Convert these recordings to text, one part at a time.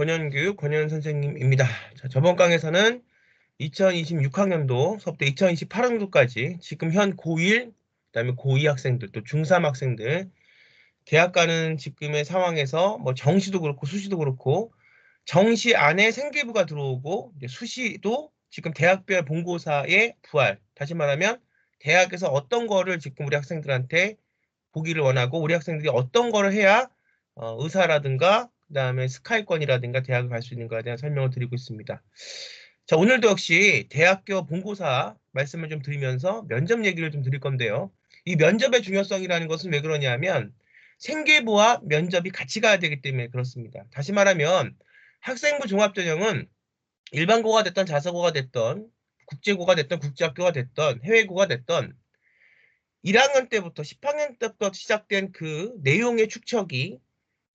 권현교육 권현 선생님입니다. 자, 저번 강에서는 2026학년도 서부터 2028학년도까지 지금 현 고1, 그다음에 고2 학생들, 또 중3 학생들, 대학 가는 지금의 상황에서 뭐 정시도 그렇고 수시도 그렇고 정시 안에 생계부가 들어오고 이제 수시도 지금 대학별 본고사의 부활. 다시 말하면 대학에서 어떤 거를 지금 우리 학생들한테 보기를 원하고 우리 학생들이 어떤 거를 해야 의사라든가 그다음에 스카이권이라든가 대학을 갈 수 있는 거에 대한 설명을 드리고 있습니다. 자, 오늘도 역시 대학교 본고사 말씀을 좀 드리면서 면접 얘기를 좀 드릴 건데요. 이 면접의 중요성이라는 것은 왜 그러냐면 생계부와 면접이 같이 가야 되기 때문에 그렇습니다. 다시 말하면 학생부 종합전형은 일반고가 됐던 자사고가 됐던 국제고가 됐던 국제학교가 됐던 해외고가 됐던 1학년 때부터 10학년 때부터 시작된 그 내용의 축척이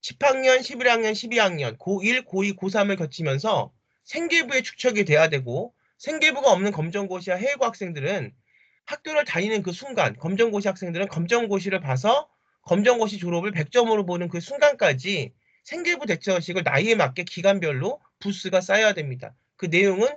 10학년, 11학년, 12학년, 고1, 고2, 고3을 거치면서 생계부의 축척이 돼야 되고 생계부가 없는 검정고시와 해외고 학생들은 학교를 다니는 그 순간 검정고시 학생들은 검정고시를 봐서 검정고시 졸업을 100점으로 보는 그 순간까지 생계부 대처식을 나이에 맞게 기간별로 부스가 쌓여야 됩니다. 그 내용은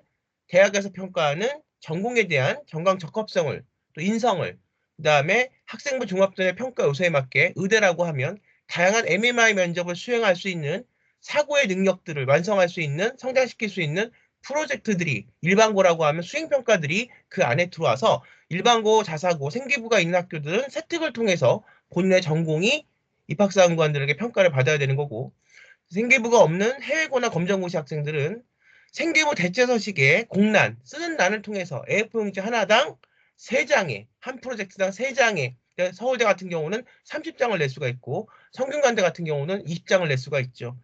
대학에서 평가하는 전공에 대한 전강 적합성을 또 인성을 그다음에 학생부 종합전의 평가 요소에 맞게 의대라고 하면 다양한 MMI 면접을 수행할 수 있는 사고의 능력들을 완성할 수 있는 성장시킬 수 있는 프로젝트들이 일반고라고 하면 수행평가들이 그 안에 들어와서 일반고, 자사고, 생기부가 있는 학교들은 세특을 통해서 본인의 전공이 입학사관관들에게 평가를 받아야 되는 거고 생계부가 없는 해외고나 검정고시 학생들은 생계부 대체서식의 공란, 쓰는 난을 통해서 A4용지 하나당 3장에, 한 프로젝트당 3장에, 서울대 같은 경우는 30장을 낼 수가 있고, 성균관대 같은 경우는 20장을 낼 수가 있죠.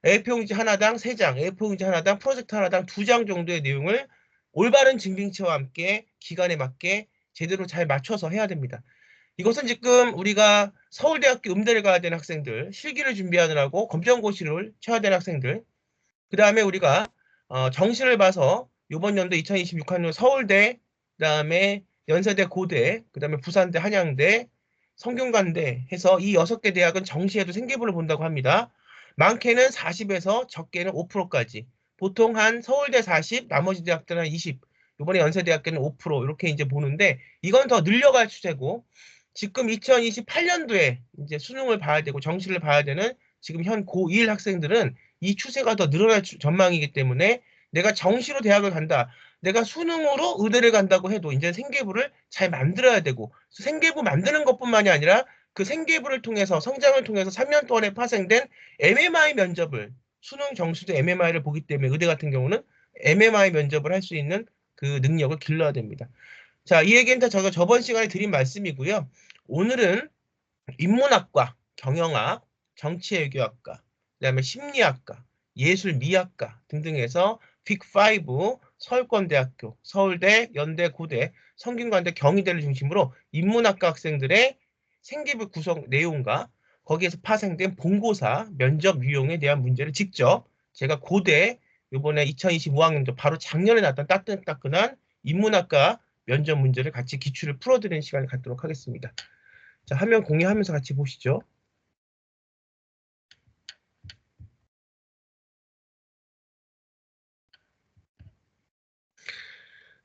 A4용지 하나당 3장, A4용지 하나당 프로젝트 하나당 2장 정도의 내용을 올바른 증빙체와 함께 기간에 맞게 제대로 잘 맞춰서 해야 됩니다. 이것은 지금 우리가 서울대학교 음대를 가야 되는 학생들, 실기를 준비하느라고 검정고시를 쳐야 되는 학생들, 그 다음에 우리가 정시를 봐서 이번 연도 2026학년 서울대, 그 다음에 연세대, 고대, 그 다음에 부산대, 한양대, 성균관대 해서 이 6개 대학은 정시에도 생계부를 본다고 합니다. 많게는 40에서 적게는 5%까지. 보통 한 서울대 40, 나머지 대학들은 한 20, 이번에 연세대학교는 5% 이렇게 이제 보는데 이건 더 늘려갈 추세고 지금 2028년도에 이제 수능을 봐야 되고 정시를 봐야 되는 지금 현 고1 학생들은 이 추세가 더 늘어날 전망이기 때문에 내가 정시로 대학을 간다. 내가 수능으로 의대를 간다고 해도 이제 생계부를 잘 만들어야 되고 생계부 만드는 것뿐만이 아니라 그 생계부를 통해서 성장을 통해서 3년 동안에 파생된 MMI 면접을 수능 정시도 MMI를 보기 때문에 의대 같은 경우는 MMI 면접을 할 수 있는 그 능력을 길러야 됩니다. 자, 이 얘기는 다 제가 저번 시간에 드린 말씀이고요. 오늘은 인문학과, 경영학, 정치외교학과, 그다음에 심리학과, 예술미학과 등등해서 빅5, 서울권대학교, 서울대, 연대, 고대, 성균관대, 경희대를 중심으로 인문학과 학생들의 생기부 구성 내용과 거기에서 파생된 본고사, 면접 유형에 대한 문제를 직접 제가 고대 이번에 2025학년도 바로 작년에 났던 따끈따끈한 인문학과 면접 문제를 같이 기출을 풀어드리는 시간을 갖도록 하겠습니다. 자, 화면 공유하면서 같이 보시죠.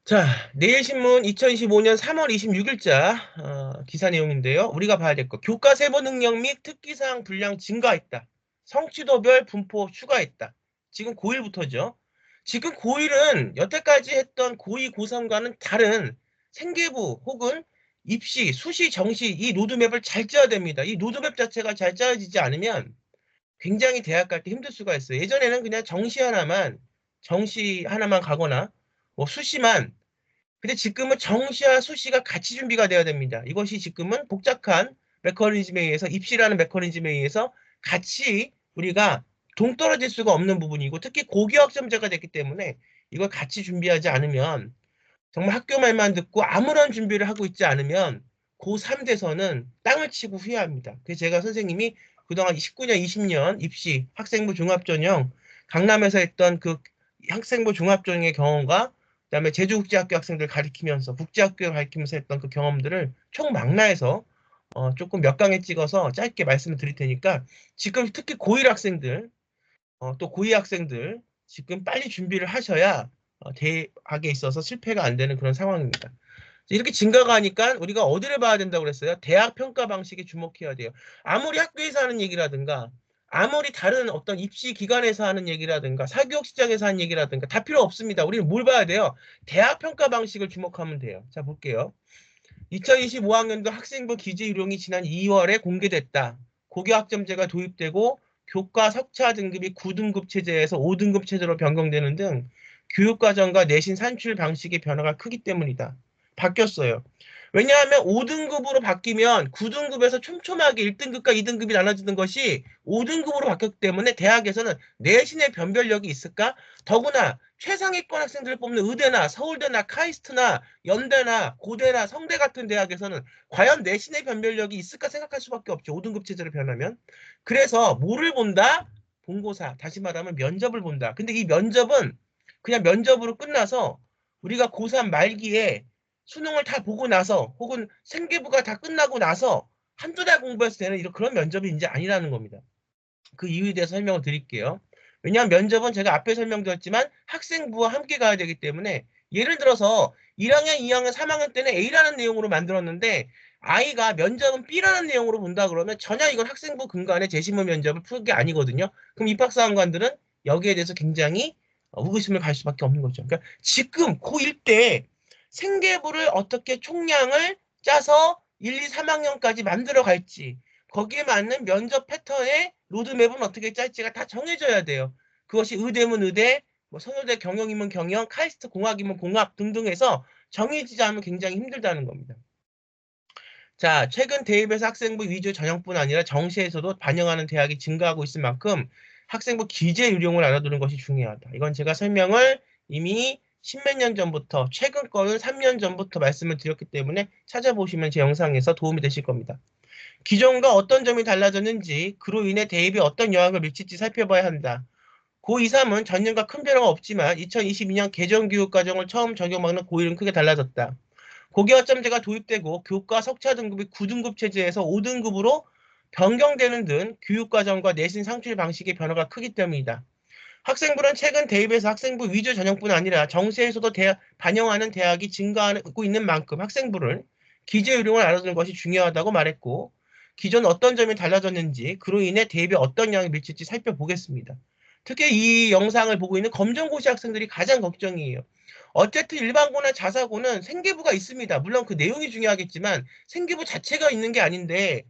자, 내일신문 2025년 3월 26일자 기사 내용인데요. 우리가 봐야 될 거. 교과 세부 능력 및 특기사항 분량 증가했다. 성취도별 분포 추가했다. 지금 고1부터죠. 지금 고1은 여태까지 했던 고2, 고3과는 다른 생계부 혹은 입시, 수시, 정시 이 로드맵을 잘 짜야 됩니다. 이 로드맵 자체가 잘 짜여지지 않으면 굉장히 대학 갈 때 힘들 수가 있어요. 예전에는 그냥 정시 하나만 가거나 뭐 수시만. 근데 지금은 정시와 수시가 같이 준비가 돼야 됩니다. 이것이 지금은 복잡한 메커니즘에 의해서 입시라는 메커니즘에 의해서 같이 우리가 동떨어질 수가 없는 부분이고 특히 고교학점제가 됐기 때문에 이걸 같이 준비하지 않으면 정말 학교 말만 듣고 아무런 준비를 하고 있지 않으면 고3 돼서는 땅을 치고 후회합니다. 그래서 제가 선생님이 그동안 19년, 20년 입시 학생부 종합전형 강남에서 했던 그 학생부 종합전형의 경험과 그다음에 제주국제학교 학생들 가리키면서 국제학교 가리키면서 했던 그 경험들을 총망라해서 조금 몇 강에 찍어서 짧게 말씀을 드릴 테니까 지금 특히 고1 학생들 또 고2 학생들 지금 빨리 준비를 하셔야 대학에 있어서 실패가 안 되는 그런 상황입니다. 이렇게 증가가 하니까 우리가 어디를 봐야 된다고 그랬어요? 대학 평가 방식에 주목해야 돼요. 아무리 학교에서 하는 얘기라든가 아무리 다른 어떤 입시 기관에서 하는 얘기라든가 사교육 시장에서 하는 얘기라든가 다 필요 없습니다. 우리는 뭘 봐야 돼요? 대학 평가 방식을 주목하면 돼요. 자, 볼게요. 2025학년도 학생부 기재 요령이 지난 2월에 공개됐다. 고교학점제가 도입되고 교과 석차 등급이 9등급 체제에서 5등급 체제로 변경되는 등 교육과정과 내신 산출 방식의 변화가 크기 때문이다. 바뀌었어요. 왜냐하면 5등급으로 바뀌면 9등급에서 촘촘하게 1등급과 2등급이 나눠지는 것이 5등급으로 바뀌었기 때문에 대학에서는 내신의 변별력이 있을까? 더구나 최상위권 학생들을 뽑는 의대나 서울대나 카이스트나 연대나 고대나 성대 같은 대학에서는 과연 내신의 변별력이 있을까 생각할 수밖에 없죠. 5등급 체제로 변하면. 그래서 뭐를 본다? 본고사. 다시 말하면 면접을 본다. 근데 이 면접은 그냥 면접으로 끝나서 우리가 고3 말기에 수능을 다 보고 나서 혹은 생계부가 다 끝나고 나서 한두 달 공부해서 되는 이런 그런 면접이 이제 아니라는 겁니다. 그 이유에 대해서 설명을 드릴게요. 왜냐하면 면접은 제가 앞에 설명드렸지만 학생부와 함께 가야 되기 때문에 예를 들어서 1학년, 2학년, 3학년 때는 A라는 내용으로 만들었는데 아이가 면접은 B라는 내용으로 본다 그러면 전혀 이건 학생부 근간에 재심의 면접을 풀 게 아니거든요. 그럼 입학사관관들은 여기에 대해서 굉장히 의구심을 갈 수밖에 없는 거죠. 그러니까 지금 고1 때 생계부를 어떻게 총량을 짜서 1, 2, 3학년까지 만들어 갈지 거기에 맞는 면접 패턴의 로드맵은 어떻게 짤지가 다 정해져야 돼요. 그것이 의대면 의대, 뭐 성여대 경영이면 경영, 카이스트 공학이면 공학 등등 해서 정해지지 않으면 굉장히 힘들다는 겁니다. 자, 최근 대입에서 학생부 위주 전형뿐 아니라 정시에서도 반영하는 대학이 증가하고 있을 만큼 학생부 기재 요령을 알아두는 것이 중요하다. 이건 제가 설명을 이미 십몇 년 전부터, 최근 거는 3년 전부터 말씀을 드렸기 때문에 찾아보시면 제 영상에서 도움이 되실 겁니다. 기존과 어떤 점이 달라졌는지, 그로 인해 대입에 어떤 영향을 미칠지 살펴봐야 한다. 고2, 3은 전년과 큰 변화가 없지만 2022년 개정교육과정을 처음 적용하는 고1은 크게 달라졌다. 고교학점제가 도입되고 교과 석차 등급이 9등급 체제에서 5등급으로 변경되는 등 교육과정과 내신 상출 방식의 변화가 크기 때문이다. 학생부는 최근 대입에서 학생부 위주 전형뿐 아니라 정시에서도 반영하는 대학이 증가하고 있는 만큼 학생부를 기재 요령을 알아두는 것이 중요하다고 말했고 기존 어떤 점이 달라졌는지 그로 인해 대입에 어떤 영향을 미칠지 살펴보겠습니다. 특히 이 영상을 보고 있는 검정고시 학생들이 가장 걱정이에요. 어쨌든 일반고나 자사고는 생계부가 있습니다. 물론 그 내용이 중요하겠지만 생계부 자체가 있는 게 아닌데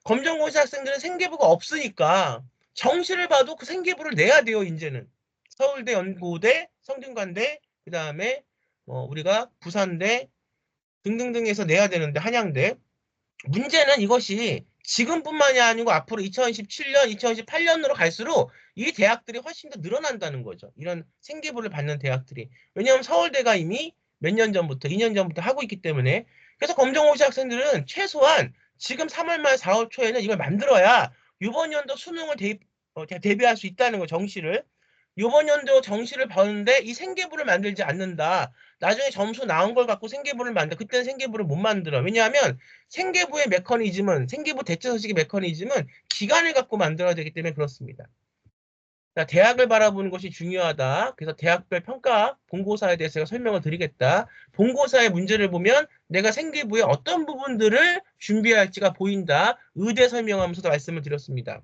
검정고시 학생들은 생계부가 없으니까 정시를 봐도 그 생계부를 내야 돼요, 이제는. 서울대, 연고대, 성균관대, 그 다음에 우리가 부산대 등등등에서 내야 되는데 한양대. 문제는 이것이 지금뿐만이 아니고 앞으로 2017년, 2018년으로 갈수록 이 대학들이 훨씬 더 늘어난다는 거죠. 이런 생계부를 받는 대학들이. 왜냐하면 서울대가 이미 몇 년 전부터, 2년 전부터 하고 있기 때문에. 그래서 검정고시 학생들은 최소한 지금 3월 말 4월 초에는 이걸 만들어야 이번 연도 수능을 대비할 수 있다는 거, 정시를. 이번 연도 정시를 보는데 이 생계부를 만들지 않는다. 나중에 점수 나온 걸 갖고 생계부를 만들어. 그때는 생계부를 못 만들어. 왜냐하면 생계부의 메커니즘은, 생계부 대처서식의 메커니즘은 기간을 갖고 만들어야 되기 때문에 그렇습니다. 자, 대학을 바라보는 것이 중요하다. 그래서 대학별 평가, 본고사에 대해서 제가 설명을 드리겠다. 본고사의 문제를 보면 내가 생계부의 어떤 부분들을 준비할지가 보인다. 의대 설명하면서도 말씀을 드렸습니다.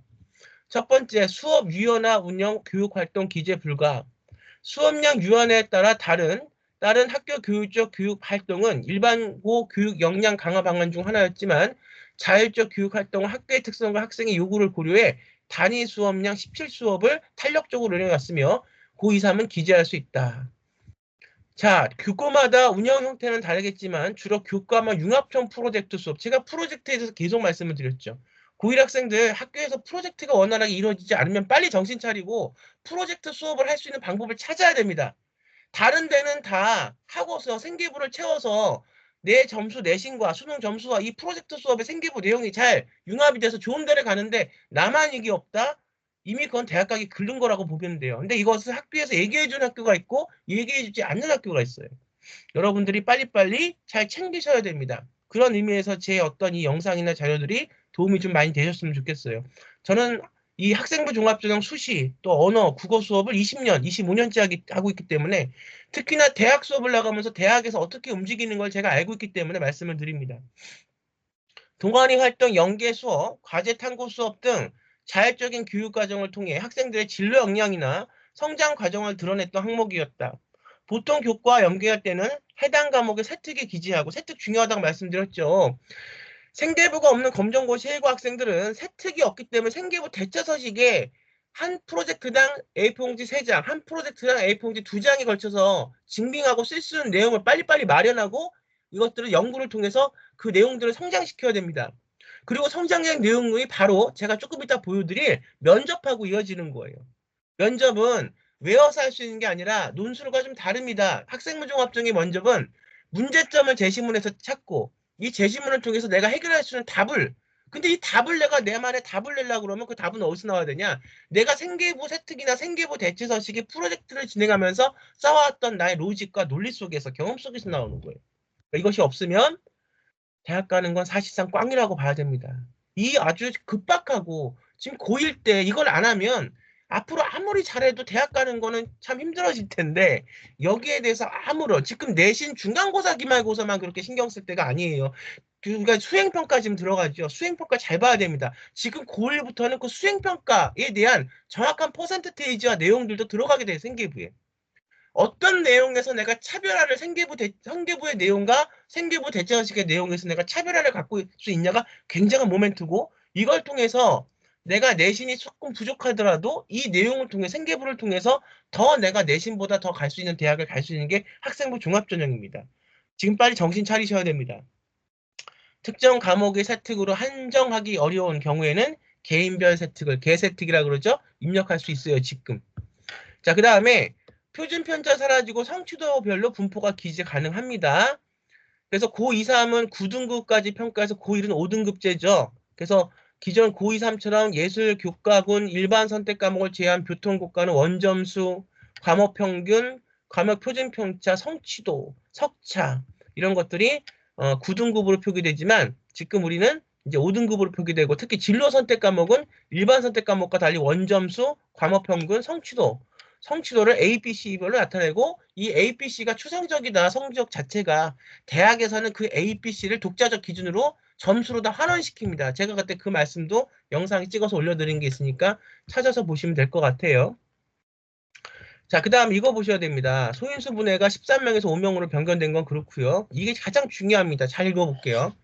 첫 번째, 수업 유연화 운영 교육활동 기재 불가. 수업량 유연에 따라 다른 학교 교육적 교육 활동은 일반고 교육 역량 강화 방안 중 하나였지만 자율적 교육 활동은 학교의 특성과 학생의 요구를 고려해 단위 수업량 17수업을 탄력적으로 운영했으며 고2, 3은 기재할 수 있다. 자, 교과마다 운영 형태는 다르겠지만 주로 교과만 융합형 프로젝트 수업. 제가 프로젝트에 대해서 계속 말씀을 드렸죠. 고1 학생들 학교에서 프로젝트가 원활하게 이루어지지 않으면 빨리 정신 차리고 프로젝트 수업을 할 수 있는 방법을 찾아야 됩니다. 다른 데는 다 하고서 생계부를 채워서 내 점수 내신과 수능 점수와 이 프로젝트 수업의 생계부 내용이 잘 융합이 돼서 좋은 데를 가는데 나만 이게 없다? 이미 그건 대학 가기 글른 거라고 보면 돼요. 근데 이것을 학교에서 얘기해주는 학교가 있고 얘기해주지 않는 학교가 있어요. 여러분들이 빨리빨리 잘 챙기셔야 됩니다. 그런 의미에서 제 어떤 이 영상이나 자료들이 도움이 좀 많이 되셨으면 좋겠어요. 저는 이 학생부 종합전형 수시 또 언어, 국어 수업을 20년, 25년째 하고 있기 때문에 특히나 대학 수업을 나가면서 대학에서 어떻게 움직이는 걸 제가 알고 있기 때문에 말씀을 드립니다. 동아리 활동, 연계 수업, 과제 탐구 수업 등 자율적인 교육 과정을 통해 학생들의 진로 역량이나 성장 과정을 드러냈던 항목이었다. 보통 교과 연계할 때는 해당 과목의 세특에 기재하고 세특 중요하다고 말씀드렸죠. 생계부가 없는 검정고 실고 학생들은 세특이 없기 때문에 생계부 대처서식에 한 프로젝트당 A4용지 3장, 한 프로젝트당 A4용지 2장에 걸쳐서 증빙하고 쓸 수 있는 내용을 빨리빨리 마련하고 이것들을 연구를 통해서 그 내용들을 성장시켜야 됩니다. 그리고 성장형 내용이 바로 제가 조금 이따 보여드릴 면접하고 이어지는 거예요. 면접은 외워서 할 수 있는 게 아니라 논술과 좀 다릅니다. 학생부 종합전형의 면접은 문제점을 제시문에서 찾고 이 제시문을 통해서 내가 해결할 수 있는 답을 근데 이 답을 내가 내만의 답을 내려고 그러면 그 답은 어디서 나와야 되냐? 내가 생계부 세특이나 생계부 대체서식의 프로젝트를 진행하면서 쌓아왔던 나의 로직과 논리 속에서 경험 속에서 나오는 거예요. 그러니까 이것이 없으면 대학 가는 건 사실상 꽝이라고 봐야 됩니다. 이 아주 급박하고 지금 고1 때 이걸 안 하면 앞으로 아무리 잘해도 대학 가는 거는 참 힘들어질 텐데 여기에 대해서 아무런 지금 내신 중간고사 기말고사만 그렇게 신경 쓸 때가 아니에요. 그러니까 수행평가 지금 들어가죠. 수행평가 잘 봐야 됩니다. 지금 고1부터는 그 수행평가에 대한 정확한 퍼센트테이지와 내용들도 들어가게 돼요. 생계부에. 어떤 내용에서 내가 차별화를 생계부의 내용과 생계부 대체형식의 내용에서 내가 차별화를 갖고 수 있냐가 굉장한 모멘트고 이걸 통해서 내가 내신이 조금 부족하더라도 이 내용을 통해 생계부를 통해서 더 내가 내신보다 더 갈 수 있는 대학을 갈 수 있는 게 학생부 종합전형입니다. 지금 빨리 정신 차리셔야 됩니다. 특정 과목의 세특으로 한정하기 어려운 경우에는 개인별 세특을 개세특이라고 그러죠. 입력할 수 있어요. 지금. 자, 그 다음에 표준 편차 사라지고 성취도별로 분포가 기재 가능합니다. 그래서 고2, 3은 9등급까지 평가해서 고1은 5등급제죠. 그래서 기존 고2, 3처럼 예술, 교과군, 일반 선택 과목을 제외한 교통고과는 원점수, 과목 평균, 과목 표준 편차, 성취도, 석차 이런 것들이 9등급으로 표기되지만 지금 우리는 이제 5등급으로 표기되고 특히 진로 선택 과목은 일반 선택 과목과 달리 원점수, 과목 평균, 성취도를 A, B, C별로 나타내고 이 A, B, C가 추상적이다 성적 자체가 대학에서는 그 A, B, C를 독자적 기준으로 점수로 다 환원시킵니다. 제가 그때 그 말씀도 영상에 찍어서 올려드린 게 있으니까 찾아서 보시면 될 것 같아요. 자, 그 다음 이거 보셔야 됩니다. 소인수 분해가 13명에서 5명으로 변경된 건 그렇고요. 이게 가장 중요합니다. 잘 읽어볼게요.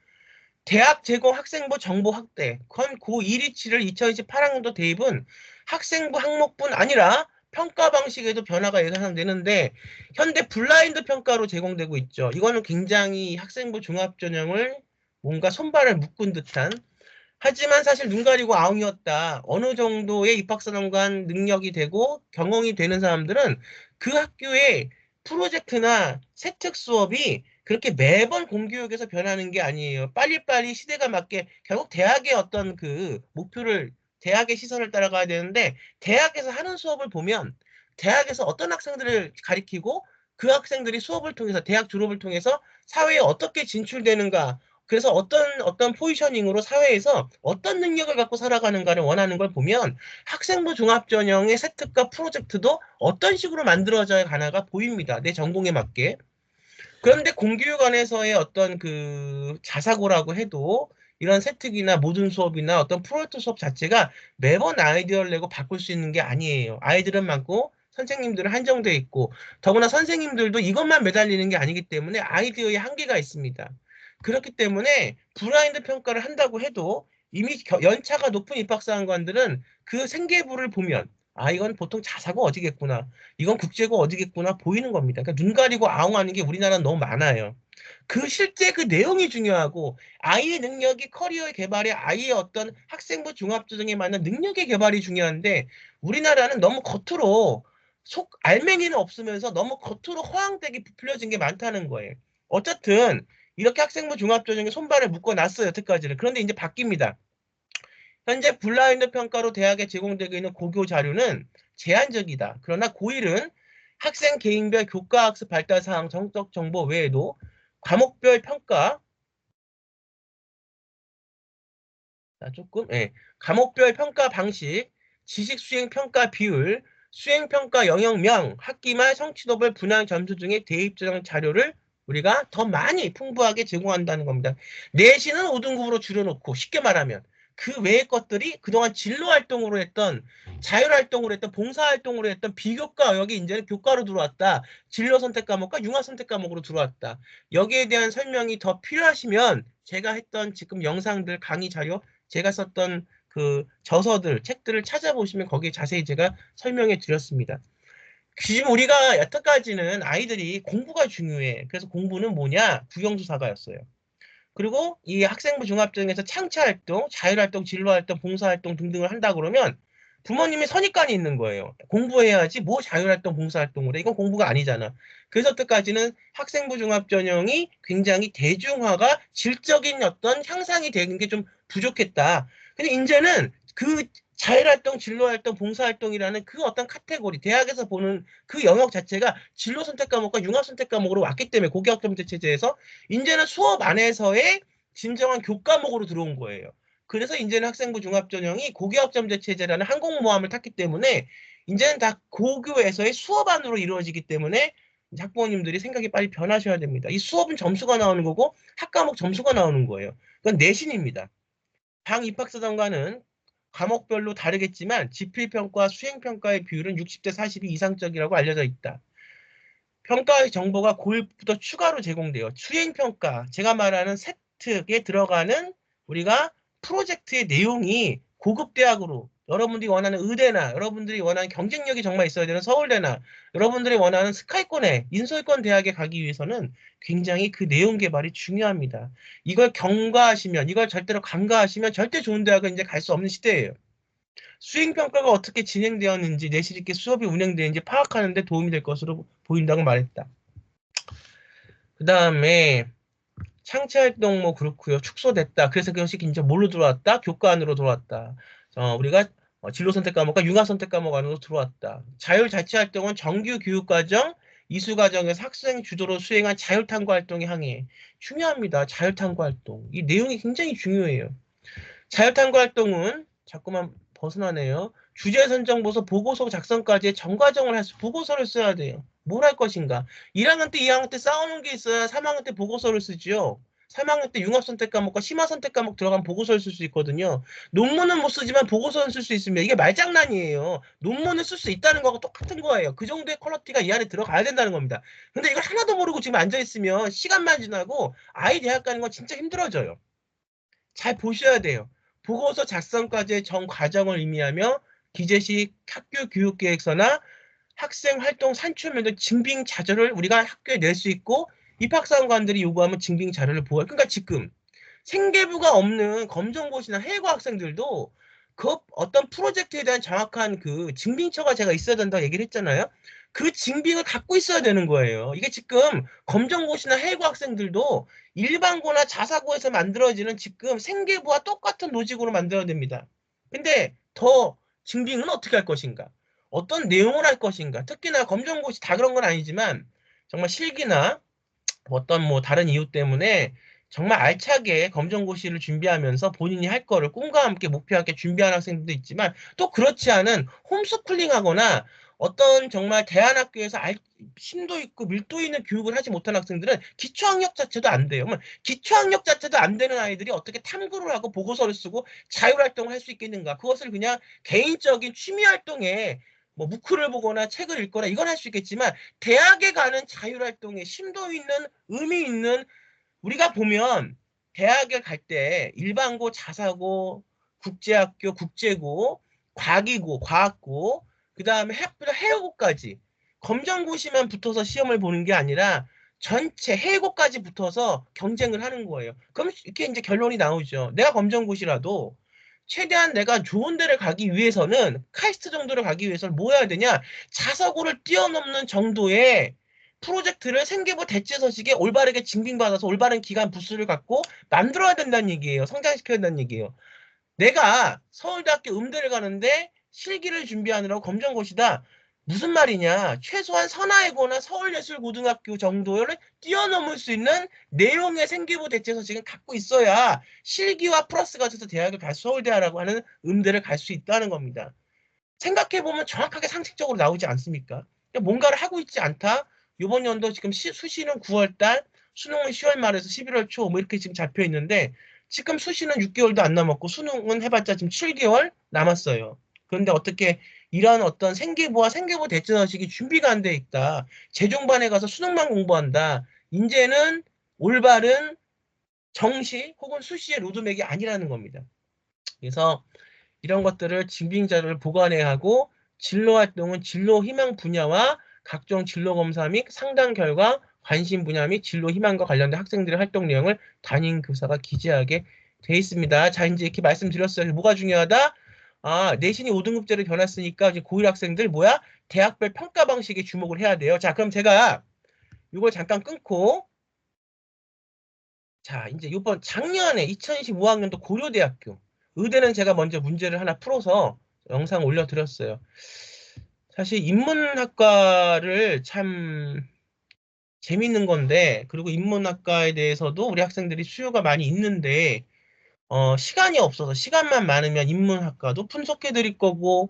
대학 제공 학생부 정보 확대, 건 고127을 2028학년도 대입은 학생부 항목뿐 아니라 평가 방식에도 변화가 예상되는데 현대 블라인드 평가로 제공되고 있죠. 이거는 굉장히 학생부 종합전형을 뭔가 손발을 묶은 듯한 하지만 사실 눈 가리고 아웅이었다. 어느 정도의 입학사정관 능력이 되고 경험이 되는 사람들은 그 학교의 프로젝트나 세특 수업이 그렇게 매번 공교육에서 변하는 게 아니에요. 빨리빨리 시대가 맞게 결국 대학의 어떤 그 목표를 대학의 시선을 따라가야 되는데 대학에서 하는 수업을 보면 대학에서 어떤 학생들을 가리키고 그 학생들이 수업을 통해서 대학 졸업을 통해서 사회에 어떻게 진출되는가 그래서 어떤 포지셔닝으로 사회에서 어떤 능력을 갖고 살아가는가를 원하는 걸 보면 학생부 종합전형의 세특과 프로젝트도 어떤 식으로 만들어져야 가나가 보입니다. 내 전공에 맞게. 그런데 공교육 안에서의 어떤 그 자사고라고 해도 이런 세특이나 모든 수업이나 어떤 프로젝트 수업 자체가 매번 아이디어를 내고 바꿀 수 있는 게 아니에요. 아이들은 많고 선생님들은 한정돼 있고 더구나 선생님들도 이것만 매달리는 게 아니기 때문에 아이디어의 한계가 있습니다. 그렇기 때문에 블라인드 평가를 한다고 해도 이미 연차가 높은 입학사관들은 그 생계부를 보면 아 이건 보통 자사고 어디겠구나. 이건 국제고 어디겠구나 보이는 겁니다. 그러니까 눈 가리고 아웅하는 게 우리나라는 너무 많아요. 그 실제 그 내용이 중요하고 아이의 능력이 커리어의 개발에 아이의 어떤 학생부 종합조정에 맞는 능력의 개발이 중요한데 우리나라는 너무 겉으로 속 알맹이는 없으면서 너무 겉으로 허황되게 부풀려진 게 많다는 거예요. 어쨌든 이렇게 학생부 종합조정에 손발을 묶어놨어요. 여태까지는. 그런데 이제 바뀝니다. 현재 블라인드 평가로 대학에 제공되고 있는 고교 자료는 제한적이다. 그러나 고1은 학생 개인별 교과학습 발달 사항 정적 정보 외에도 과목별 평가, 자, 조금, 예, 과목별 평가 방식, 지식수행평가 비율, 수행평가 영역명, 학기말 성취도별 분양 점수 등의 대입조정 자료를 우리가 더 많이 풍부하게 제공한다는 겁니다. 내신은 5등급으로 줄여놓고 쉽게 말하면 그 외의 것들이 그동안 진로활동으로 했던 자율활동으로 했던 봉사활동으로 했던 비교과 여기 이제는 교과로 들어왔다. 진로 선택 과목과 융합 선택 과목으로 들어왔다. 여기에 대한 설명이 더 필요하시면 제가 했던 지금 영상들 강의 자료 제가 썼던 그 저서들 책들을 찾아보시면 거기에 자세히 제가 설명해 드렸습니다. 지금 우리가 여태까지는 아이들이 공부가 중요해. 그래서 공부는 뭐냐? 국영수사가였어요. 그리고 이 학생부 종합전에서 창차활동, 자율활동, 진로활동, 봉사활동 등등을 한다 그러면 부모님이 선입관이 있는 거예요. 공부해야지 뭐 자율활동, 봉사활동을 해. 이건 공부가 아니잖아. 그래서 그때까지는 학생부 종합전형이 굉장히 대중화가 질적인 어떤 향상이 되는 게 좀 부족했다. 근데 이제는 그 자율활동, 진로활동, 봉사활동이라는 그 어떤 카테고리, 대학에서 보는 그 영역 자체가 진로 선택 과목과 융합 선택 과목으로 왔기 때문에 고교학점제 체제에서 이제는 수업 안에서의 진정한 교과목으로 들어온 거예요. 그래서 이제는 학생부 종합전형이 고교학점제 체제라는 항공모함을 탔기 때문에 이제는 다 고교에서의 수업 안으로 이루어지기 때문에 학부모님들이 생각이 빨리 변하셔야 됩니다. 이 수업은 점수가 나오는 거고 학과목 점수가 나오는 거예요. 그건 내신입니다. 방 입학사정과는 과목별로 다르겠지만 지필평가, 수행평가의 비율은 60대 40이 이상적이라고 알려져 있다. 평가의 정보가 고일부터 추가로 제공돼요. 수행평가, 제가 말하는 세특에 들어가는 우리가 프로젝트의 내용이 고급 대학으로 여러분들이 원하는 의대나 여러분들이 원하는 경쟁력이 정말 있어야 되는 서울대나 여러분들이 원하는 스카이권에 인서울권 대학에 가기 위해서는 굉장히 그 내용 개발이 중요합니다. 이걸 경과하시면 이걸 절대로 간과하시면 절대 좋은 대학은 이제 갈 수 없는 시대예요. 수행평가가 어떻게 진행되었는지 내실 있게 수업이 운영되는지 파악하는 데 도움이 될 것으로 보인다고 말했다. 그 다음에 창체활동 뭐 그렇고요. 축소됐다. 그래서 그것이 이제 뭘로 들어왔다? 교과 안으로 들어왔다. 우리가 진로 선택 과목과 융합 선택 과목 안으로 들어왔다. 자율자치활동은 정규 교육과정, 이수과정에서 학생 주도로 수행한 자율탐구 활동에 항해. 중요합니다. 자율탐구 활동. 이 내용이 굉장히 중요해요. 자율탐구 활동은 자꾸만 벗어나네요. 주제 선정부서 보고서 작성까지의 전과정을 해서 보고서를 써야 돼요. 뭘 할 것인가? 1학년 때, 2학년 때 쌓아놓은 게 있어야 3학년 때 보고서를 쓰지요. 3학년 때 융합선택 과목과 심화선택 과목 들어가면 보고서를 쓸 수 있거든요. 논문은 못 쓰지만 보고서는 쓸 수 있습니다. 이게 말장난이에요. 논문을 쓸 수 있다는 거하고 똑같은 거예요. 그 정도의 퀄리티가 이 안에 들어가야 된다는 겁니다. 근데 이걸 하나도 모르고 지금 앉아있으면 시간만 지나고 아이 대학 가는 건 진짜 힘들어져요. 잘 보셔야 돼요. 보고서 작성까지의 전 과정을 의미하며 기재식 학교 교육계획서나 학생 활동 산출 등 증빙 자료를 우리가 학교에 낼 수 있고 입학사관관들이 요구하면 증빙 자료를 보호할. 그러니까 지금 생계부가 없는 검정고시나 해외고 학생들도 그 어떤 프로젝트에 대한 정확한 그 증빙처가 제가 있어야 된다고 얘기를 했잖아요. 그 증빙을 갖고 있어야 되는 거예요. 이게 지금 검정고시나 해외고 학생들도 일반고나 자사고에서 만들어지는 지금 생계부와 똑같은 로직으로 만들어야 됩니다. 근데 더 증빙은 어떻게 할 것인가? 어떤 내용을 할 것인가? 특히나 검정고시 다 그런 건 아니지만 정말 실기나 어떤 뭐 다른 이유 때문에 정말 알차게 검정고시를 준비하면서 본인이 할 거를 꿈과 함께 목표와 함께 준비하는 학생들도 있지만 또 그렇지 않은 홈스쿨링하거나 어떤 정말 대안학교에서 심도 있고 밀도 있는 교육을 하지 못한 학생들은 기초학력 자체도 안 돼요. 기초학력 자체도 안 되는 아이들이 어떻게 탐구를 하고 보고서를 쓰고 자율활동을 할 수 있겠는가? 그것을 그냥 개인적인 취미활동에 뭐 무크를 보거나 책을 읽거나 이건 할 수 있겠지만 대학에 가는 자율활동에 심도 있는 의미 있는 우리가 보면 대학에 갈 때 일반고, 자사고, 국제학교, 국제고, 과기고, 과학고, 그 다음에 해외고까지 검정고시만 붙어서 시험을 보는 게 아니라 전체 해외고까지 붙어서 경쟁을 하는 거예요. 그럼 이렇게 이제 결론이 나오죠. 내가 검정고시라도 최대한 내가 좋은 데를 가기 위해서는 카이스트 정도를 가기 위해서는 뭐 해야 되냐? 자사고를 뛰어넘는 정도의 프로젝트를 생계부 대체서식에 올바르게 증빙받아서 올바른 기간 부수를 갖고 만들어야 된다는 얘기예요. 성장시켜야 된다는 얘기예요. 내가 서울대학교 음대를 가는데 실기를 준비하느라고 검정고시다. 무슨 말이냐? 최소한 선화예고나 서울예술고등학교 정도를 뛰어넘을 수 있는 내용의 생기부 대체서식은 갖고 있어야 실기와 플러스가 돼서 대학을 서울대라고 하는 음대를 갈 수 있다는 겁니다. 생각해보면 정확하게 상식적으로 나오지 않습니까? 뭔가를 하고 있지 않다. 이번 연도 지금 수시는 9월달, 수능은 10월 말에서 11월 초, 뭐 이렇게 지금 잡혀 있는데, 지금 수시는 6개월도 안 남았고, 수능은 해봤자 지금 7개월 남았어요. 그런데 어떻게 이런 어떤 생계부와 생계부 대처식이 준비가 안 돼 있다. 재종반에 가서 수능만 공부한다. 이제는 올바른 정시 혹은 수시의 로드맵이 아니라는 겁니다. 그래서 이런 것들을 증빙자료를 보관해야 하고 진로 활동은 진로 희망 분야와 각종 진로 검사 및 상담 결과 관심 분야 및 진로 희망과 관련된 학생들의 활동 내용을 담임 교사가 기재하게 돼 있습니다. 자, 이제 이렇게 말씀드렸어요. 뭐가 중요하다? 아, 내신이 5등급제로 변했으니까 이제 고1 학생들 뭐야? 대학별 평가 방식에 주목을 해야 돼요. 자, 그럼 제가 이걸 잠깐 끊고 자, 이제 이번 작년에 2025학년도 고려대학교 의대는 제가 먼저 문제를 하나 풀어서 영상 올려드렸어요. 사실 인문학과를 참 재밌는 건데, 그리고 인문학과에 대해서도 우리 학생들이 수요가 많이 있는데, 시간이 없어서 시간만 많으면 인문학과도 분석해드릴 거고,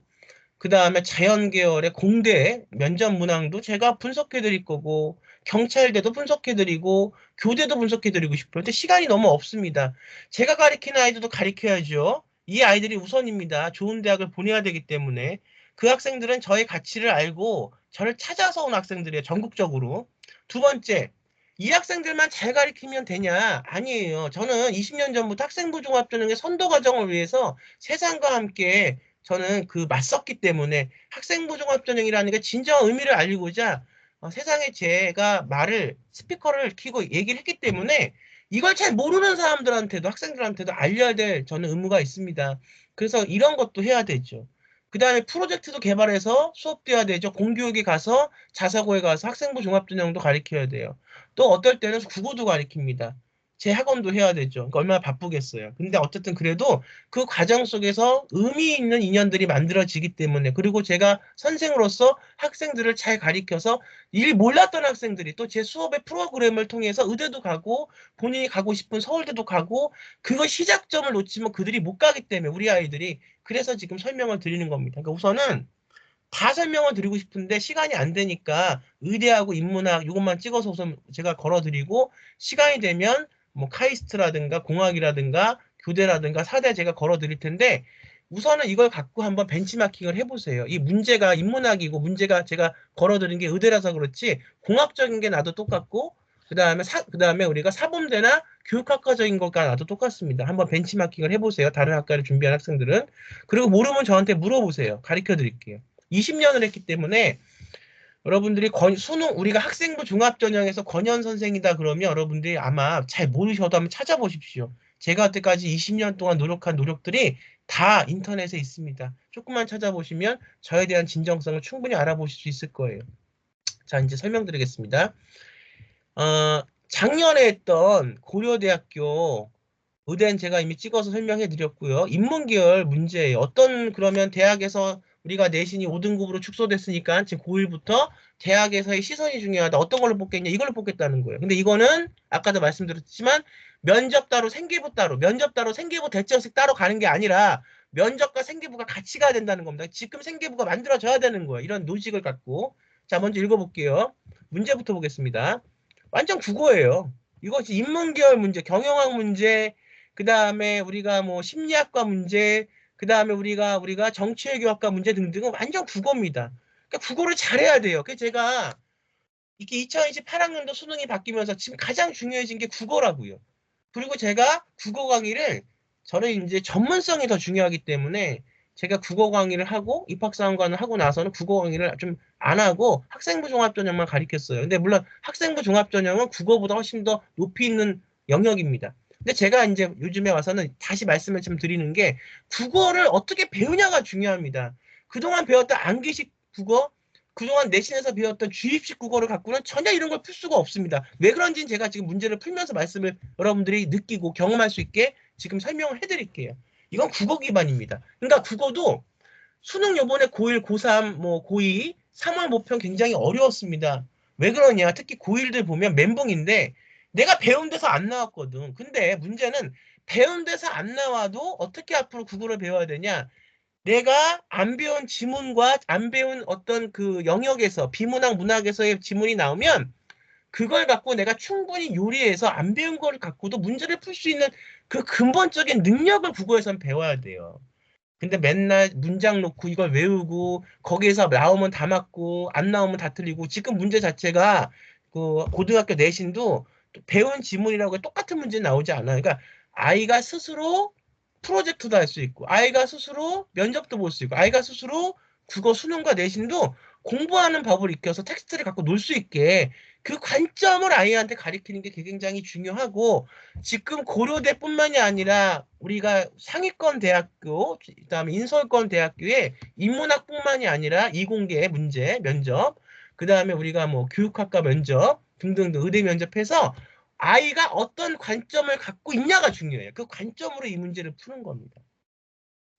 그 다음에 자연계열의 공대 면접 문항도 제가 분석해드릴 거고, 경찰대도 분석해드리고, 교대도 분석해드리고 싶어요. 근데 시간이 너무 없습니다. 제가 가리키는 아이들도 가리켜야죠. 이 아이들이 우선입니다. 좋은 대학을 보내야 되기 때문에. 그 학생들은 저의 가치를 알고 저를 찾아서 온 학생들이에요. 전국적으로. 두 번째, 이 학생들만 잘 가리키면 되냐? 아니에요. 저는 20년 전부터 학생부 종합전형의 선도 과정을 위해서 세상과 함께 저는 그 맞섰기 때문에 학생부 종합전형이라는 게 진정한 의미를 알리고자 세상에 제가 말을 스피커를 켜고 얘기를 했기 때문에 이걸 잘 모르는 사람들한테도 학생들한테도 알려야 될 저는 의무가 있습니다. 그래서 이런 것도 해야 되죠. 그 다음에 프로젝트도 개발해서 수업도 해야 되죠. 공교육에 가서 자사고에 가서 학생부 종합전형도 가르쳐야 돼요. 또 어떨 때는 국어도 가르칩니다. 제 학원도 해야 되죠. 그러니까 얼마나 바쁘겠어요. 근데 어쨌든 그래도 그 과정 속에서 의미 있는 인연들이 만들어지기 때문에 그리고 제가 선생으로서 학생들을 잘 가리켜서 일 몰랐던 학생들이 또 제 수업의 프로그램을 통해서 의대도 가고 본인이 가고 싶은 서울대도 가고 그거 시작점을 놓치면 그들이 못 가기 때문에 우리 아이들이 그래서 지금 설명을 드리는 겁니다. 그러니까 우선은 다 설명을 드리고 싶은데 시간이 안 되니까 의대하고 인문학 이것만 찍어서 우선 제가 걸어드리고 시간이 되면 뭐 카이스트라든가 공학이라든가 교대라든가 사대 제가 걸어드릴 텐데 우선은 이걸 갖고 한번 벤치마킹을 해보세요. 이 문제가 인문학이고 문제가 제가 걸어드린 게 의대라서 그렇지 공학적인 게 나도 똑같고 그다음에 우리가 사범대나 교육학과적인 것과 나도 똑같습니다. 한번 벤치마킹을 해보세요. 다른 학과를 준비한 학생들은. 그리고 모르면 저한테 물어보세요. 가르쳐 드릴게요. 20년을 했기 때문에 여러분들이 수능 우리가 학생부 종합전형에서 권현 선생이다 그러면 여러분들이 아마 잘 모르셔도 한번 찾아보십시오. 제가 그때까지 20년 동안 노력한 노력들이 다 인터넷에 있습니다. 조금만 찾아보시면 저에 대한 진정성을 충분히 알아보실 수 있을 거예요. 자, 이제 설명드리겠습니다. 작년에 했던 고려대학교 의대는 제가 이미 찍어서 설명해 드렸고요. 인문계열 문제예요. 어떤 그러면 대학에서 우리가 내신이 5등급으로 축소됐으니까 지금 고1부터 대학에서의 시선이 중요하다. 어떤 걸로 뽑겠냐? 이걸로 뽑겠다는 거예요. 근데 이거는 아까도 말씀드렸지만 면접 따로 생계부 따로 면접 따로 생계부 대처식 따로 가는 게 아니라 면접과 생계부가 같이 가야 된다는 겁니다. 지금 생계부가 만들어져야 되는 거예요. 이런 노직을 갖고. 자, 먼저 읽어볼게요. 문제부터 보겠습니다. 완전 국어예요. 이것이 인문계열 문제, 경영학 문제, 그 다음에 우리가 뭐 심리학과 문제, 그 다음에 우리가 정치외교학과 문제 등등은 완전 국어입니다. 그러니까 국어를 잘해야 돼요. 그래서 제가 이게 2028학년도 수능이 바뀌면서 지금 가장 중요해진 게 국어라고요. 그리고 제가 국어 강의를 저는 이제 전문성이 더 중요하기 때문에 제가 국어 강의를 하고 입학사원관을 하고 나서는 국어 강의를 좀 안 하고 학생부 종합전형만 가르쳤어요. 근데 물론 학생부 종합전형은 국어보다 훨씬 더 높이 있는 영역입니다. 근데 제가 이제 요즘에 와서는 다시 말씀을 좀 드리는 게 국어를 어떻게 배우냐가 중요합니다. 그동안 배웠던 암기식 국어, 그동안 내신에서 배웠던 주입식 국어를 갖고는 전혀 이런 걸 풀 수가 없습니다. 왜 그런지는 제가 지금 문제를 풀면서 말씀을 여러분들이 느끼고 경험할 수 있게 지금 설명을 해드릴게요. 이건 국어 기반입니다. 그러니까 국어도 수능 요번에 고1, 고3, 뭐 고2, 3월 모평 굉장히 어려웠습니다. 왜 그러냐? 특히 고1들 보면 멘붕인데 내가 배운 데서 안 나왔거든. 근데 문제는 배운 데서 안 나와도 어떻게 앞으로 국어를 배워야 되냐? 내가 안 배운 지문과 안 배운 어떤 그 영역에서 비문학 문학에서의 지문이 나오면 그걸 갖고 내가 충분히 요리해서 안 배운 걸 갖고도 문제를 풀 수 있는 그 근본적인 능력을 국어에서는 배워야 돼요. 근데 맨날 문장 놓고 이걸 외우고 거기에서 나오면 다 맞고 안 나오면 다 틀리고 지금 문제 자체가 그 고등학교 내신도 배운 지문이라고 똑같은 문제 나오지 않아요. 그러니까 아이가 스스로 프로젝트도 할 수 있고 아이가 스스로 면접도 볼 수 있고 아이가 스스로 국어 수능과 내신도 공부하는 법을 익혀서 텍스트를 갖고 놀 수 있게 그 관점을 아이한테 가리키는 게 굉장히 중요하고 지금 고려대뿐만이 아니라 우리가 상위권 대학교, 그다음에 인서울권 대학교에 인문학뿐만이 아니라 이공계 문제, 면접, 그다음에 우리가 뭐 교육학과 면접 등등등 의대 면접해서 아이가 어떤 관점을 갖고 있냐가 중요해요. 그 관점으로 이 문제를 푸는 겁니다.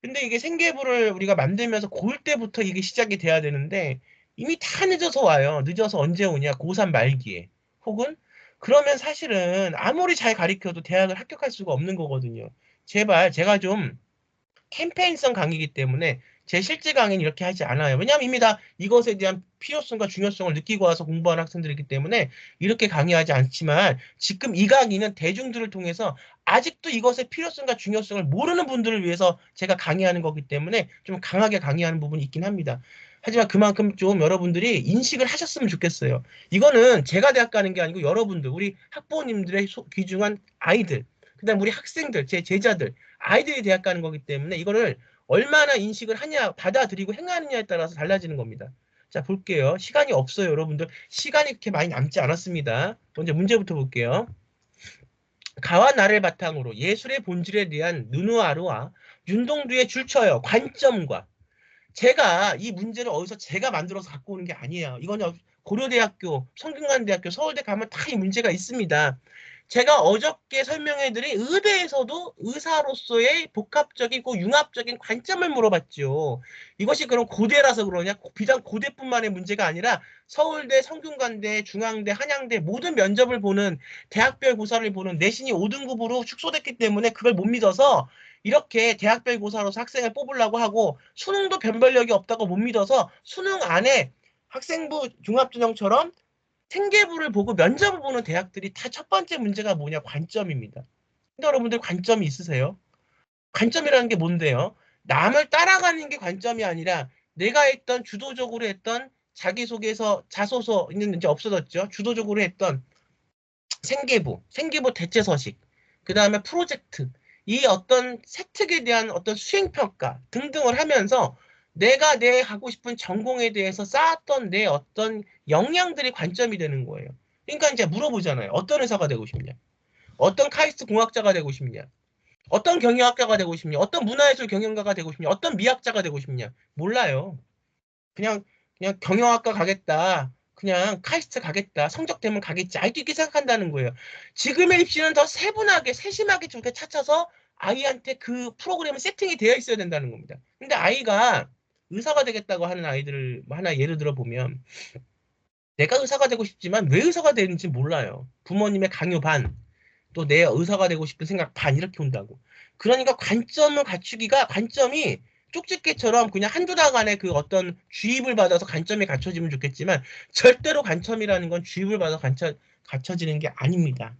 근데 이게 생계부를 우리가 만들면서 고1 때부터 이게 시작이 돼야 되는데 이미 다 늦어서 와요. 늦어서 언제 오냐? 고3 말기에. 혹은 그러면 사실은 아무리 잘 가르쳐도 대학을 합격할 수가 없는 거거든요. 제발 제가 좀 캠페인성 강의이기 때문에 제 실제 강의는 이렇게 하지 않아요. 왜냐하면 이미 다 이것에 대한 필요성과 중요성을 느끼고 와서 공부하는 학생들이기 때문에 이렇게 강의하지 않지만 지금 이 강의는 대중들을 통해서 아직도 이것의 필요성과 중요성을 모르는 분들을 위해서 제가 강의하는 거기 때문에 좀 강하게 강의하는 부분이 있긴 합니다. 하지만 그만큼 좀 여러분들이 인식을 하셨으면 좋겠어요. 이거는 제가 대학 가는 게 아니고 여러분들, 우리 학부모님들의 귀중한 아이들, 그다음 우리 학생들, 제 제자들, 아이들이 대학 가는 거기 때문에 이거를 얼마나 인식을 하냐, 받아들이고 행하느냐에 따라서 달라지는 겁니다. 자, 볼게요. 시간이 없어요, 여러분들. 시간이 그렇게 많이 남지 않았습니다. 먼저 문제부터 볼게요. 가와 나를 바탕으로 예술의 본질에 대한 느누아르와 윤동주의 줄쳐요 관점과 제가 이 문제를 어디서 제가 만들어서 갖고 오는 게 아니에요. 이거는 고려대학교, 성균관대학교, 서울대 가면 다 이 문제가 있습니다. 제가 어저께 설명해드린 의대에서도 의사로서의 복합적이고 융합적인 관점을 물어봤죠. 이것이 그럼 고대라서 그러냐? 비단 고대뿐만의 문제가 아니라 서울대, 성균관대, 중앙대, 한양대 모든 면접을 보는 대학별 고사를 보는 내신이 5등급으로 축소됐기 때문에 그걸 못 믿어서 이렇게 대학별 고사로서 학생을 뽑으려고 하고 수능도 변별력이 없다고 못 믿어서 수능 안에 학생부 종합전형처럼 생계부를 보고 면접을 보는 대학들이 다 첫 번째 문제가 뭐냐? 관점입니다. 근데 여러분들 관점이 있으세요? 관점이라는 게 뭔데요? 남을 따라가는 게 관점이 아니라 내가 했던 주도적으로 했던 자기소개서, 자소서 있는 이제 없어졌죠. 주도적으로 했던 생계부 대체 서식, 그 다음에 프로젝트, 이 어떤 세특에 대한 어떤 수행평가 등등을 하면서 내가 내 하고 싶은 전공에 대해서 쌓았던 내 어떤 역량들이 관점이 되는 거예요. 그러니까 이제 물어보잖아요. 어떤 의사가 되고 싶냐? 어떤 카이스트 공학자가 되고 싶냐? 어떤 경영학자가 되고 싶냐? 어떤 문화예술 경영가가 되고 싶냐? 어떤 미학자가 되고 싶냐? 몰라요. 그냥 경영학과 가겠다. 그냥 카이스트 가겠다. 성적 되면 가겠지. 아이도 이렇게 생각한다는 거예요. 지금의 입시는 더 세분하게 세심하게 저렇게 찾아서 아이한테 그 프로그램이 세팅이 되어 있어야 된다는 겁니다. 근데 아이가 의사가 되겠다고 하는 아이들을 하나 예를 들어 보면 내가 의사가 되고 싶지만 왜 의사가 되는지 몰라요. 부모님의 강요 반, 또 내 의사가 되고 싶은 생각 반 이렇게 온다고. 그러니까 관점을 갖추기가 관점이 쪽집게처럼 그냥 한두 달간의 그 어떤 주입을 받아서 관점이 갖춰지면 좋겠지만 절대로 관점이라는 건 주입을 받아서 갖춰지는 게 아닙니다.